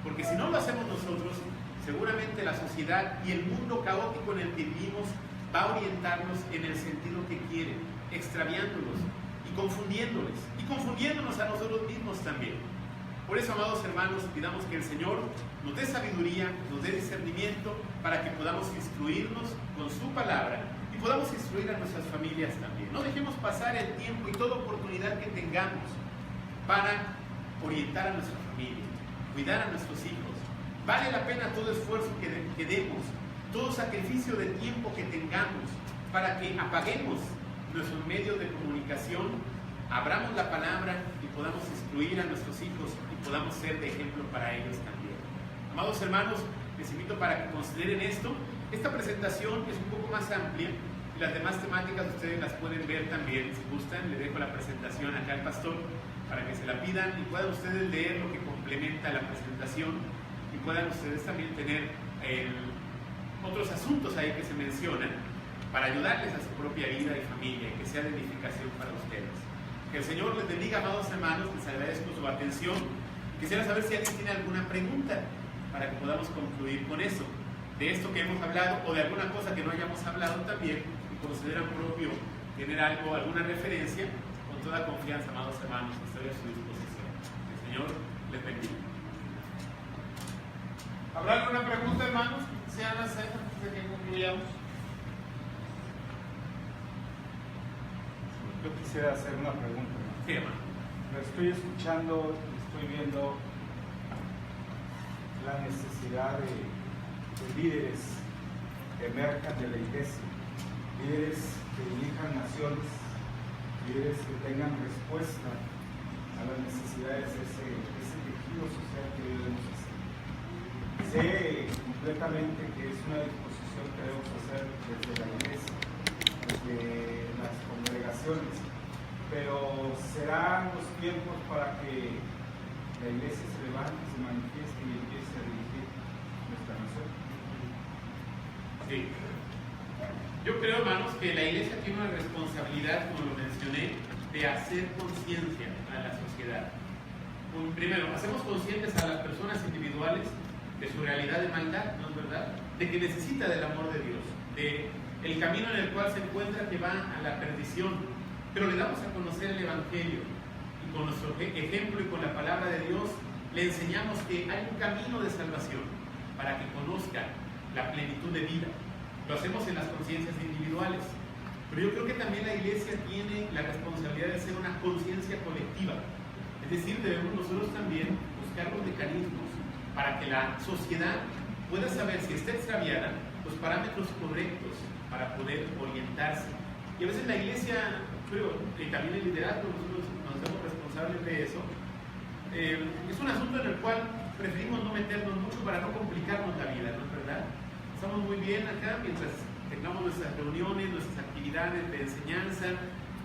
Speaker 1: Porque si no lo hacemos nosotros, seguramente la sociedad y el mundo caótico en el que vivimos va a orientarnos en el sentido que quiere, extraviándolos y confundiéndonos a nosotros mismos también. Por eso, amados hermanos, pidamos que el Señor nos dé sabiduría, nos dé discernimiento, para que podamos instruirnos con su palabra y podamos instruir a nuestras familias también. No dejemos pasar el tiempo y toda oportunidad que tengamos para orientar a nuestra familia, cuidar a nuestros hijos. Vale la pena todo esfuerzo que demos, todo sacrificio de tiempo que tengamos, para que apaguemos nuestros medios de comunicación, abramos la palabra y podamos instruir a nuestros hijos y podamos ser de ejemplo para ellos también. Amados hermanos, les invito para que consideren esto. Esta presentación es un poco más amplia y las demás temáticas ustedes las pueden ver también. Si gustan, le dejo la presentación acá al pastor para que se la pidan y puedan ustedes leer lo que complementa la presentación, y puedan ustedes también tener otros asuntos ahí que se mencionan para ayudarles a su propia vida y familia, y que sea de edificación para ustedes. Que el Señor les bendiga, amados hermanos. Les agradezco su atención. Quisiera saber si alguien tiene alguna pregunta para que podamos concluir con eso, de esto que hemos hablado, o de alguna cosa que no hayamos hablado también, y consideran propio tener algo, alguna referencia. Con toda confianza, amados hermanos, estoy a su disposición. Que el Señor les bendiga. ¿Habrá alguna pregunta, hermanos, que sean hacer antes de que concluyamos?
Speaker 3: Yo quisiera hacer una pregunta.
Speaker 1: Sí, hermano.
Speaker 3: Lo estoy escuchando y estoy viendo la necesidad de líderes que emerjan de la iglesia, líderes que dirijan naciones, líderes que tengan respuesta a las necesidades de ese tejido social que debemos hacer. Sé completamente que es una disposición que debemos hacer desde la iglesia, desde las congregaciones, pero serán los tiempos para que la iglesia se levante, se manifieste y empiece a dirigir nuestra nación.
Speaker 1: Sí. Yo creo, hermanos, que la iglesia tiene una responsabilidad, como lo mencioné, de hacer conciencia a la sociedad. Primero, hacemos conscientes a las personas individuales de su realidad de maldad, ¿no es verdad? De que necesita del amor de Dios, de el camino en el cual se encuentra que va a la perdición, pero le damos a conocer el Evangelio, y con nuestro ejemplo y con la palabra de Dios le enseñamos que hay un camino de salvación para que conozca la plenitud de vida. Lo hacemos en las conciencias individuales, pero yo creo que también la iglesia tiene la responsabilidad de ser una conciencia colectiva, es decir, debemos nosotros también buscar los mecanismos para que la sociedad pueda saber, si está extraviada, los parámetros correctos para poder orientarse. Y a veces la iglesia, creo, y también el liderazgo, nosotros nos hacemos responsables de eso, es un asunto en el cual preferimos no meternos mucho para no complicarnos la vida, ¿no es verdad? Estamos muy bien acá mientras tengamos nuestras reuniones, nuestras actividades de enseñanza,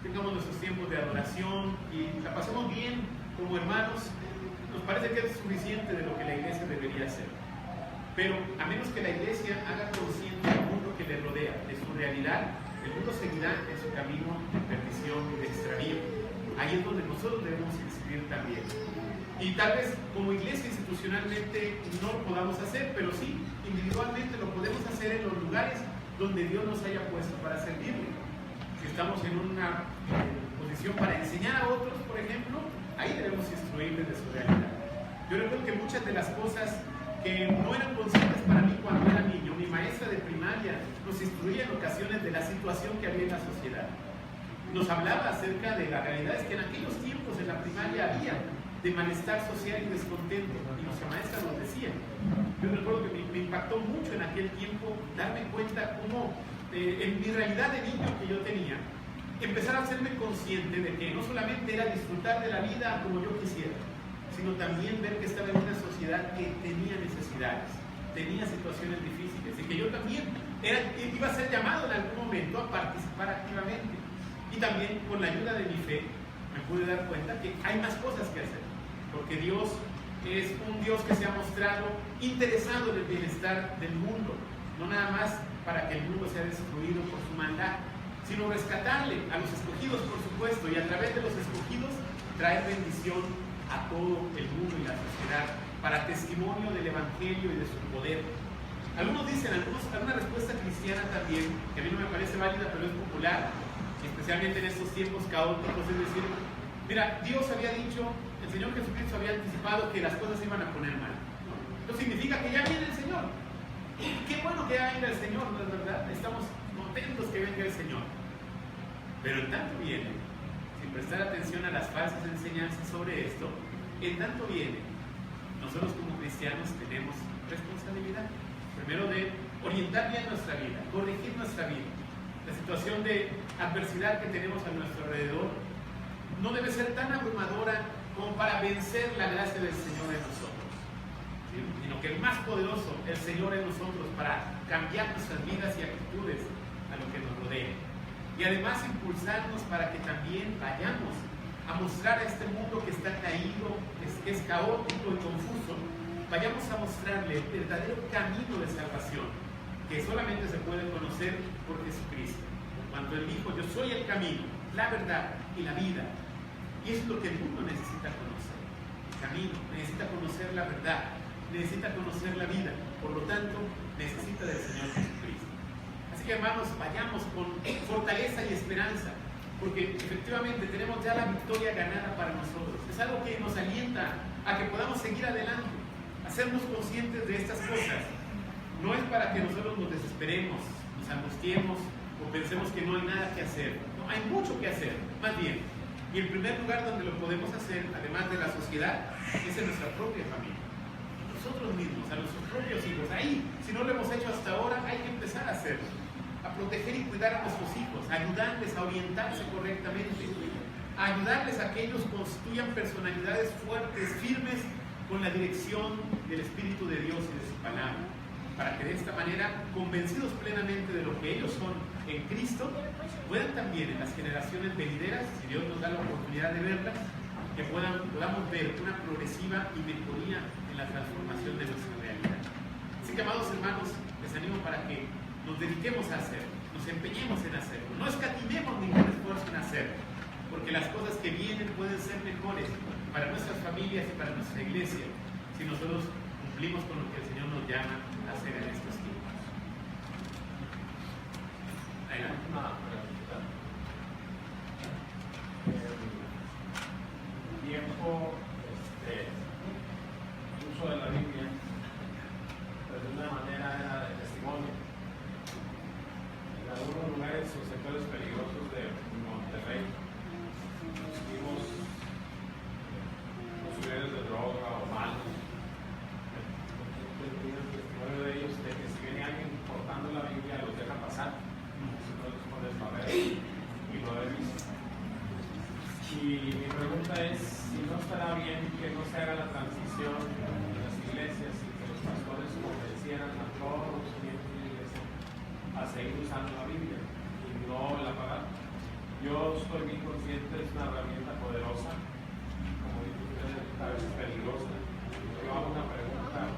Speaker 1: tengamos nuestros tiempos de adoración y la pasamos bien como hermanos. Nos parece que es suficiente de lo que la iglesia debería hacer. Pero a menos que la iglesia haga consciente al mundo que le rodea de su realidad, el mundo seguirá en su camino de perdición y de extravío. ahí es donde nosotros debemos incidir también. Y tal vez como iglesia institucionalmente no lo podamos hacer, pero sí, individualmente lo podemos hacer en los lugares donde Dios nos haya puesto para servirle. Si estamos en una posición para enseñar a otros, por ejemplo, ahí debemos instruirles de su realidad. Yo recuerdo que muchas de las cosas que no eran conscientes para mí cuando era niño, mi maestra de primaria nos instruía en ocasiones de la situación que había en la sociedad. Nos hablaba acerca de las realidades que en aquellos tiempos en la primaria había, de malestar social y descontento, y nuestra maestra nos decía. Yo recuerdo que me impactó mucho en aquel tiempo darme cuenta cómo en mi realidad de niño que yo tenía, empezar a hacerme consciente de que no solamente era disfrutar de la vida como yo quisiera, sino también ver que estaba en una sociedad que tenía necesidades, tenía situaciones difíciles, y que yo también iba a ser llamado en algún momento a participar activamente. Y también con la ayuda de mi fe me pude dar cuenta que hay más cosas que hacer, porque Dios es un Dios que se ha mostrado interesado en el bienestar del mundo, no nada más para que el mundo sea destruido por su maldad, sino rescatarle a los escogidos, por supuesto, y a través de los escogidos traer bendición a todo el mundo y la sociedad para testimonio del Evangelio y de su poder. Algunos dicen, alguna respuesta cristiana también, que a mí no me parece válida, pero es popular, especialmente en estos tiempos caóticos, es decir, mira, Dios había dicho, el Señor Jesucristo había anticipado que las cosas se iban a poner mal. Esto significa que ya viene el Señor. Y qué bueno que ya venga el Señor, ¿no es verdad? Estamos contentos que venga el Señor. Pero en tanto viene, sin prestar atención a las falsas enseñanzas sobre esto, en tanto viene, nosotros como cristianos tenemos responsabilidad. Primero de orientar bien nuestra vida, corregir nuestra vida. La situación de adversidad que tenemos a nuestro alrededor no debe ser tan abrumadora como para vencer la gracia del Señor en nosotros, ¿sí? Sino que el más poderoso, el Señor en nosotros, para cambiar nuestras vidas y actitudes a lo que nos rodea. Y además impulsarnos para que también vayamos a mostrar a este mundo que está caído, que es caótico y confuso, vayamos a mostrarle el verdadero camino de salvación, que solamente se puede conocer por Jesucristo. Cuando Él dijo, yo soy el camino, la verdad y la vida. Y eso es lo que el mundo necesita conocer. El camino, necesita conocer la verdad, necesita conocer la vida. Por lo tanto, necesita del Señor Jesucristo. Así que, hermanos, vayamos con fortaleza y esperanza, porque efectivamente tenemos ya la victoria ganada para nosotros. Es algo que nos alienta a que podamos seguir adelante, hacernos conscientes de estas cosas. No es para que nosotros nos desesperemos, nos angustiemos o pensemos que no hay nada que hacer. No, hay mucho que hacer, más bien. Y el primer lugar donde lo podemos hacer, además de la sociedad, es en nuestra propia familia. Nosotros mismos, a nuestros propios hijos. Ahí, si no lo hemos hecho hasta ahora, hay que empezar a hacerlo. A proteger y cuidar a nuestros hijos, a ayudarles a orientarse correctamente, a ayudarles a que ellos construyan personalidades fuertes, firmes, con la dirección del Espíritu de Dios y de su palabra, para que de esta manera, convencidos plenamente de lo que ellos son en Cristo, puedan también en las generaciones venideras, si Dios nos da la oportunidad de verlas, que podamos ver una progresiva y mejoría en la transformación de nuestra realidad. Así que, amados hermanos, les animo para que nos dediquemos a hacerlo, nos empeñemos en hacerlo, no escatimemos ningún esfuerzo en hacerlo, porque las cosas que vienen pueden ser mejores para nuestras familias y para nuestra iglesia si nosotros cumplimos con lo que el Señor nos llama a hacer en estos tiempos. Adelante.
Speaker 4: Una pregunta. El tiempo, el uso de la Biblia, pues de una manera era de testimonio. En algunos lugares o sectores peligrosos de Monterrey, vimos consumidores de droga o malos. El testimonio de ellos de que si viene alguien portando la Biblia los deja pasar. Nosotros pones barreras y lo he visto. Y mi pregunta es si no estará bien que no se haga la transición en las iglesias y que los pastores convencieran a todos los miembros de la iglesia a seguir usando la Biblia y no la pagar. Yo estoy bien consciente, es una herramienta poderosa, como dice usted, a veces peligrosa. Yo hago una pregunta,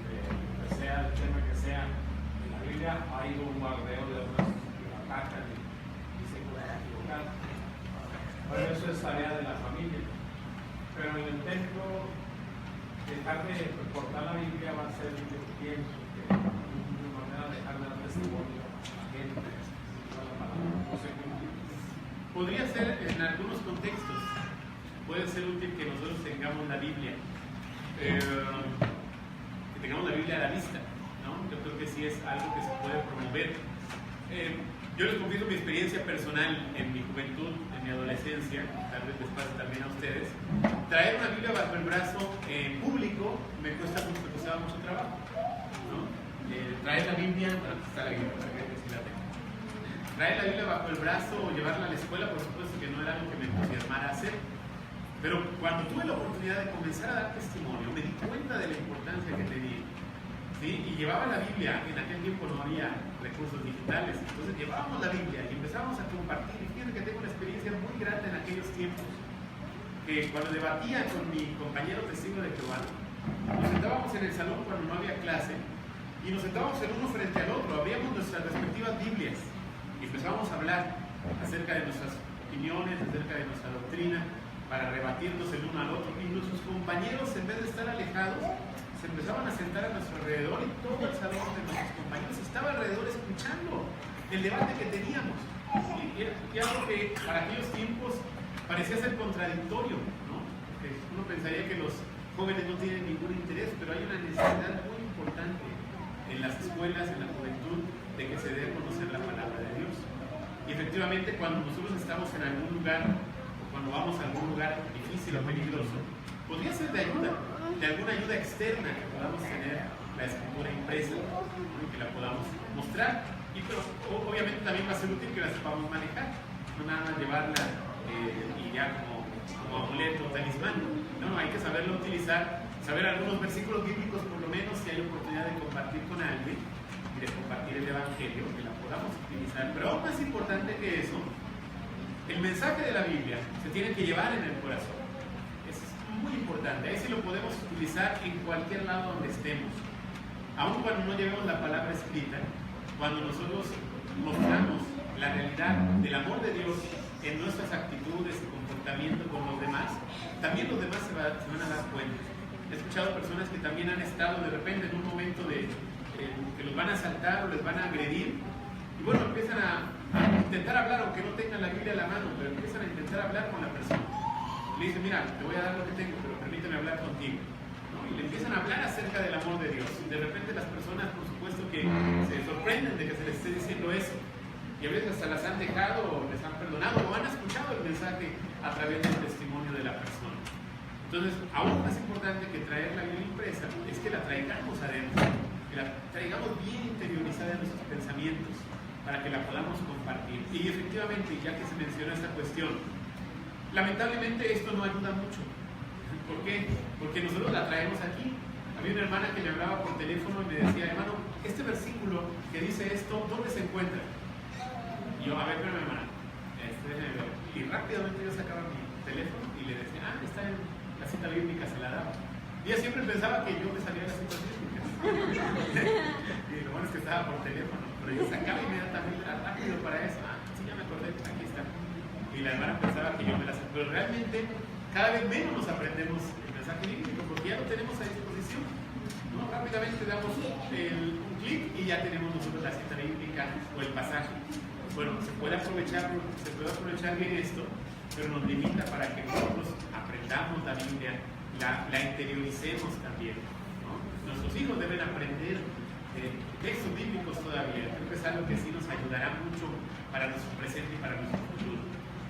Speaker 4: que sea el tema que sea. En la Biblia hay un bombardeo de unos que atacan y se pueden equivocar. Pero eso es tarea el templo, dejar de portar la Biblia va a ser, yo pienso, que una manera de dejar de dar testimonio a la gente. No sé cómo.
Speaker 1: Podría ser en algunos contextos, puede ser útil que nosotros tengamos la Biblia, que tengamos la Biblia a la vista, ¿no? Yo creo que sí es algo que se puede promover. Yo les confieso mi experiencia personal en mi juventud, en mi adolescencia, tal vez les pase también a ustedes. Traer una Biblia bajo el brazo en público me costaba mucho trabajo, ¿no? Traer la Biblia, bueno, está la Biblia, para que sí la tengo. Traer la Biblia bajo el brazo o llevarla a la escuela, por supuesto que no era algo que me entusiasmara hacer. Pero cuando tuve la oportunidad de comenzar a dar testimonio, me di cuenta de la importancia que tenía. ¿Sí? Y llevaba la Biblia, en aquel tiempo no había recursos digitales, entonces llevábamos la Biblia y empezábamos a compartir. Y fíjense que tengo una experiencia muy grande en aquellos tiempos, que cuando debatía con mi compañero testigo de Jehová, nos sentábamos en el salón cuando no había clase y nos sentábamos el uno frente al otro, abríamos nuestras respectivas Biblias y empezábamos a hablar acerca de nuestras opiniones, acerca de nuestra doctrina, para rebatirnos el uno al otro. Y nuestros compañeros, en vez de estar alejados, se empezaban a sentar a nuestro alrededor y todo el salón de nuestros compañeros estaba alrededor escuchando el debate que teníamos. Y algo que para aquellos tiempos parecía ser contradictorio, ¿no? Porque uno pensaría que los jóvenes no tienen ningún interés, pero hay una necesidad muy importante en las escuelas, en la juventud, de que se dé a conocer la palabra de Dios. Y efectivamente, cuando nosotros estamos en algún lugar, o cuando vamos a algún lugar difícil o peligroso, podría ser de alguna ayuda externa que podamos tener la escritura impresa, ¿no? Y que la podamos mostrar. Pero obviamente también va a ser útil que la sepamos manejar, no nada más llevarla y ya como amuleto o talismán. No, hay que saberlo utilizar, saber algunos versículos bíblicos por lo menos si hay oportunidad de compartir con alguien y de compartir el Evangelio, que la podamos utilizar. Pero aún más importante que eso, el mensaje de la Biblia se tiene que llevar en el corazón. Es muy importante, ahí sí lo podemos utilizar en cualquier lado donde estemos. Aun cuando no llevemos la palabra escrita, cuando nosotros mostramos la realidad del amor de Dios en nuestras actitudes y comportamiento con los demás, también los demás se van a dar cuenta. He escuchado personas que también han estado de repente en un momento de que los van a asaltar o les van a agredir, y bueno, empiezan a intentar hablar, aunque no tengan la Biblia a la mano, pero empiezan a intentar hablar con la persona. Le dicen, mira, te voy a dar lo que tengo, pero permíteme hablar contigo. Y le empiezan a hablar acerca del amor de Dios. De repente las personas, por supuesto, que se sorprenden de que se les esté diciendo eso. Y a veces hasta las han dejado, o les han perdonado, o han escuchado el mensaje a través del testimonio de la persona. Entonces, aún más importante que traer la Biblia impresa es que la traigamos adentro, que la traigamos bien interiorizada en nuestros pensamientos, para que la podamos compartir. Y efectivamente, ya que se mencionó esta cuestión, lamentablemente esto no ayuda mucho. ¿Por qué? Porque nosotros la traemos aquí. Había una hermana que me hablaba por teléfono y me decía, hermano, este versículo que dice esto, ¿dónde se encuentra? Y yo, a ver, espérame, hermana. Y rápidamente yo sacaba mi teléfono y le decía, está en la cita bíblica, se la daba. Y ella siempre pensaba que yo me salía de las citas bíblicas. Y lo bueno es que estaba por teléfono, pero yo sacaba inmediatamente rápido para eso. Sí, ya me acordé, aquí está. Y la hermana pensaba que yo me las... Pero realmente cada vez menos nos aprendemos el mensaje bíblico porque ya lo tenemos a disposición, ¿no? Rápidamente damos un clic y ya tenemos nosotros la cita bíblica o el pasaje. Bueno, se puede aprovechar bien esto, pero nos limita para que nosotros aprendamos la Biblia, la interioricemos también, ¿no? Nuestros hijos deben aprender textos bíblicos todavía. Creo que es algo que sí nos ayudará mucho para nuestro presente y para nuestro futuro.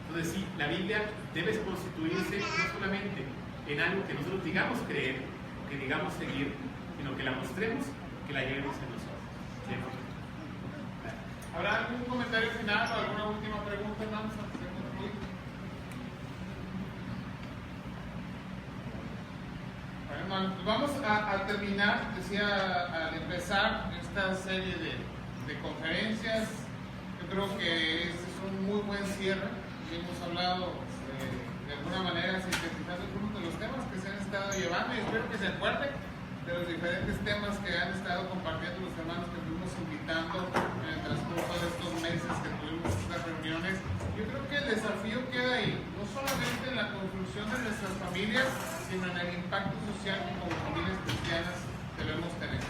Speaker 1: Entonces sí, la Biblia debe constituirse no solamente en algo que nosotros digamos creer, que digamos seguir, sino que la mostremos, que la llevemos en nosotros. ¿Sí?
Speaker 2: ¿Habrá algún comentario final o alguna última pregunta, hermanos? Bueno, hermanos, vamos a terminar, decía al empezar esta serie de conferencias. Yo creo que este es un muy buen cierre. Hemos hablado de alguna manera sintetizando algunos de los temas que se han estado llevando y espero que se acuerden de los diferentes temas que han estado compartiendo los hermanos que fuimos invitando en el transcurso de estos meses que tuvimos estas reuniones. Yo creo que el desafío queda ahí, no solamente en la construcción de nuestras familias,
Speaker 5: sino en el impacto social que como familias cristianas debemos tener.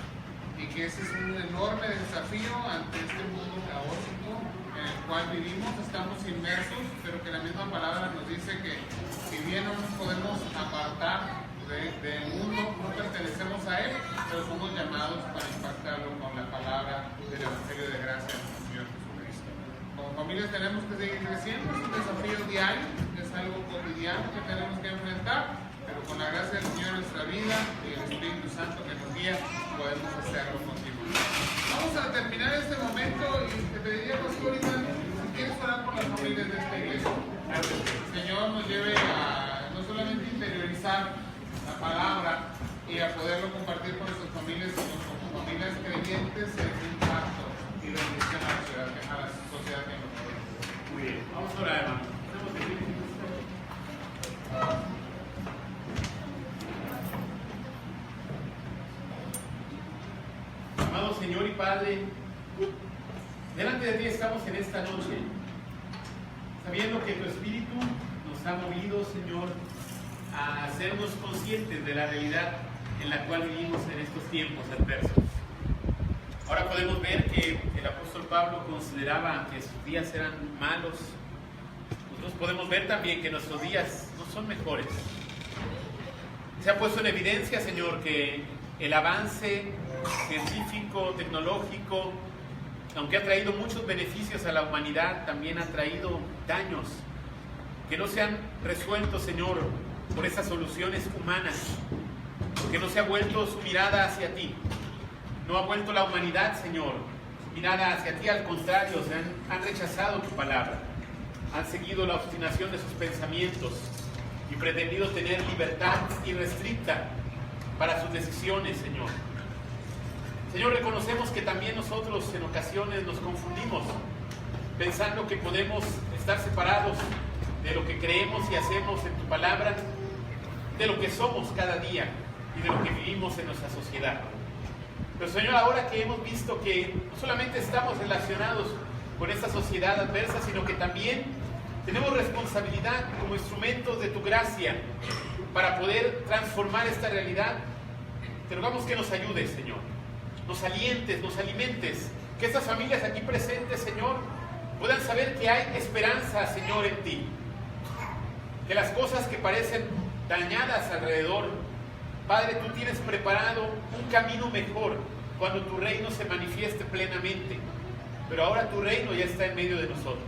Speaker 5: Y que ese es un enorme desafío ante este mundo caótico en el cual vivimos, estamos inmersos, pero que la misma palabra nos dice que si bien no nos podemos apartar del mundo, no pertenecemos a él, pero somos llamados para impactarlo con la palabra del Evangelio de gracia de nuestro Señor Jesucristo. Como familias tenemos que seguir creciendo, es un desafío diario, es algo cotidiano que tenemos que enfrentar, pero con la gracia del Señor en nuestra vida y el Espíritu Santo que nos guía, podemos hacerlo continuamente. Vamos a terminar este momento y te pediría, Pastor Iván, si quieres orar por las familias de esta iglesia. El Señor nos lleve a no solamente interiorizar la palabra y a poderlo compartir con nuestras familias, sino como familias creyentes en impacto y bendición a la sociedad que nos rodea.
Speaker 1: Muy bien, vamos a orar, hermano. Amado Señor y Padre, delante de ti estamos en esta noche, sabiendo que tu Espíritu nos ha movido, Señor, a hacernos conscientes de la realidad en la cual vivimos en estos tiempos adversos. Ahora podemos ver que el apóstol Pablo consideraba que sus días eran malos. Nosotros podemos ver también que nuestros días no son mejores. Se ha puesto en evidencia, Señor, que el avance científico, tecnológico, aunque ha traído muchos beneficios a la humanidad, también ha traído daños que no se han resuelto, Señor, por esas soluciones humanas, porque no se ha vuelto su mirada hacia ti. No ha vuelto la humanidad, Señor, su mirada hacia ti, al contrario, han rechazado tu palabra, han seguido la obstinación de sus pensamientos y pretendido tener libertad irrestricta para sus decisiones, Señor. Señor, reconocemos que también nosotros en ocasiones nos confundimos, pensando que podemos estar separados de lo que creemos y hacemos en tu palabra, de lo que somos cada día y de lo que vivimos en nuestra sociedad. Pero Señor, ahora que hemos visto que no solamente estamos relacionados con esta sociedad adversa, sino que también tenemos responsabilidad como instrumentos de tu gracia para poder transformar esta realidad, te rogamos que nos ayudes, Señor, nos alientes, nos alimentes, que estas familias aquí presentes, Señor, puedan saber que hay esperanza, Señor, en ti, que las cosas que parecen dañadas alrededor, Padre, tú tienes preparado un camino mejor cuando tu reino se manifieste plenamente. Pero ahora tu reino ya está en medio de nosotros.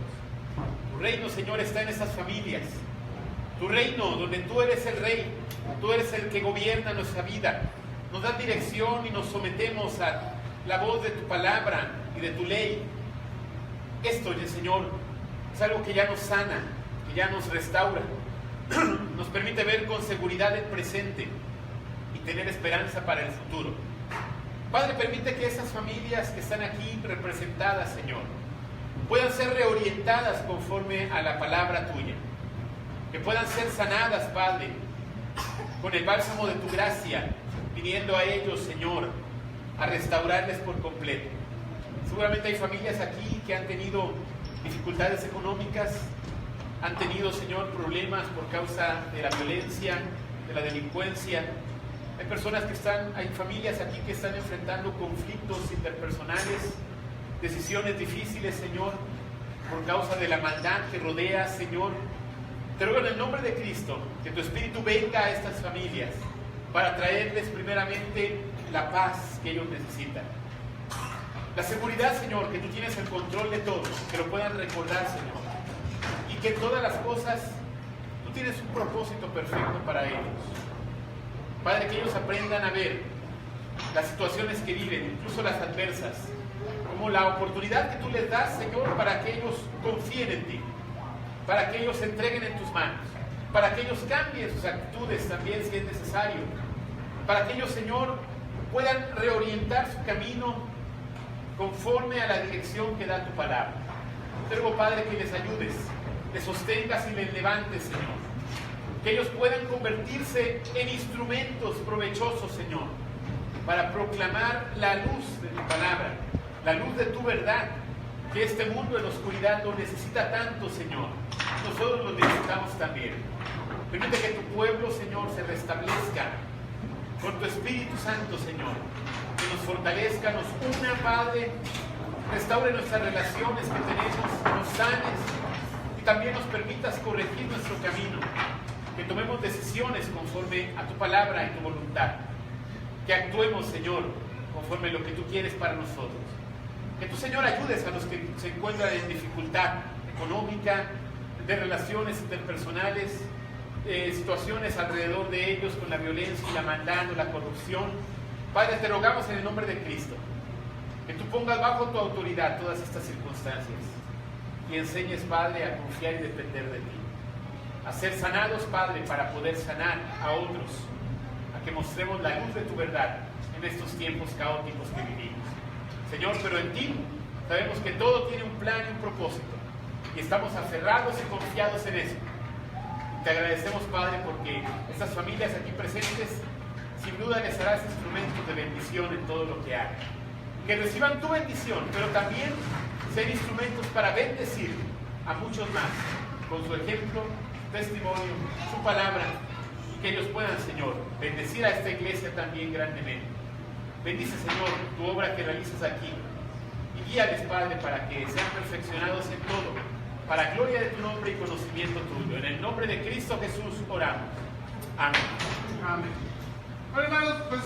Speaker 1: Tu reino, Señor, está en esas familias. Tu reino donde tú eres el rey, tú eres el que gobierna nuestra vida. Nos das dirección y nos sometemos a la voz de tu palabra y de tu ley. Esto, Señor, es algo que ya nos sana, que ya nos restaura. Nos permite ver con seguridad el presente y tener esperanza para el futuro. Padre, permite que esas familias que están aquí representadas, Señor, puedan ser reorientadas conforme a la palabra tuya, que puedan ser sanadas, Padre, con el bálsamo de tu gracia, viniendo a ellos, Señor, a restaurarles por completo. Seguramente hay familias aquí que han tenido dificultades económicas, han tenido, Señor, problemas por causa de la violencia, de la delincuencia. Hay familias aquí que están enfrentando conflictos interpersonales, decisiones difíciles, Señor, por causa de la maldad que rodea, Señor. Te ruego en el nombre de Cristo que tu Espíritu venga a estas familias para traerles primeramente la paz que ellos necesitan. La seguridad, Señor, que tú tienes el control de todo, que lo puedan recordar, Señor. Y que todas las cosas, tú tienes un propósito perfecto para ellos. Padre, que ellos aprendan a ver las situaciones que viven, incluso las adversas, como la oportunidad que tú les das, Señor, para que ellos confíen en ti, para que ellos se entreguen en tus manos, para que ellos cambien sus actitudes también si es necesario, para que ellos, Señor, puedan reorientar su camino conforme a la dirección que da tu palabra. Te ruego, Padre, que les ayudes, les sostengas y les levantes, Señor. Que ellos puedan convertirse en instrumentos provechosos, Señor, para proclamar la luz de tu palabra, la luz de tu verdad, que este mundo en la oscuridad lo necesita tanto, Señor. Nosotros lo necesitamos también. Permite que tu pueblo, Señor, se restablezca con tu Espíritu Santo, Señor. Que nos fortalezca, nos una, Padre. Restaure nuestras relaciones que tenemos, nos sanes y también nos permitas corregir nuestro camino. Que tomemos decisiones conforme a tu palabra y tu voluntad. Que actuemos, Señor, conforme a lo que tú quieres para nosotros. Que tú, Señor, ayudes a los que se encuentran en dificultad económica, de relaciones interpersonales, situaciones alrededor de ellos con la violencia y la maldad o la corrupción. Padre, te rogamos en el nombre de Cristo que tú pongas bajo tu autoridad todas estas circunstancias y enseñes, Padre, a confiar y depender de ti, a ser sanados, Padre, para poder sanar a otros, a que mostremos la luz de tu verdad en estos tiempos caóticos que vivimos. Señor, pero en ti sabemos que todo tiene un plan y un propósito y estamos aferrados y confiados en eso. Te agradecemos, Padre, porque estas familias aquí presentes sin duda les harás instrumentos de bendición en todo lo que hagan. Que reciban tu bendición, pero también ser instrumentos para bendecir a muchos más con su ejemplo, su testimonio, su palabra, y que ellos puedan, Señor, bendecir a esta iglesia también grandemente. Bendice, Señor, tu obra que realizas aquí y guíales, Padre, para que sean perfeccionados en todo, para gloria de tu nombre y conocimiento tuyo. En el nombre de Cristo Jesús oramos. Amén.
Speaker 5: Amén. Bueno, hermanos, pues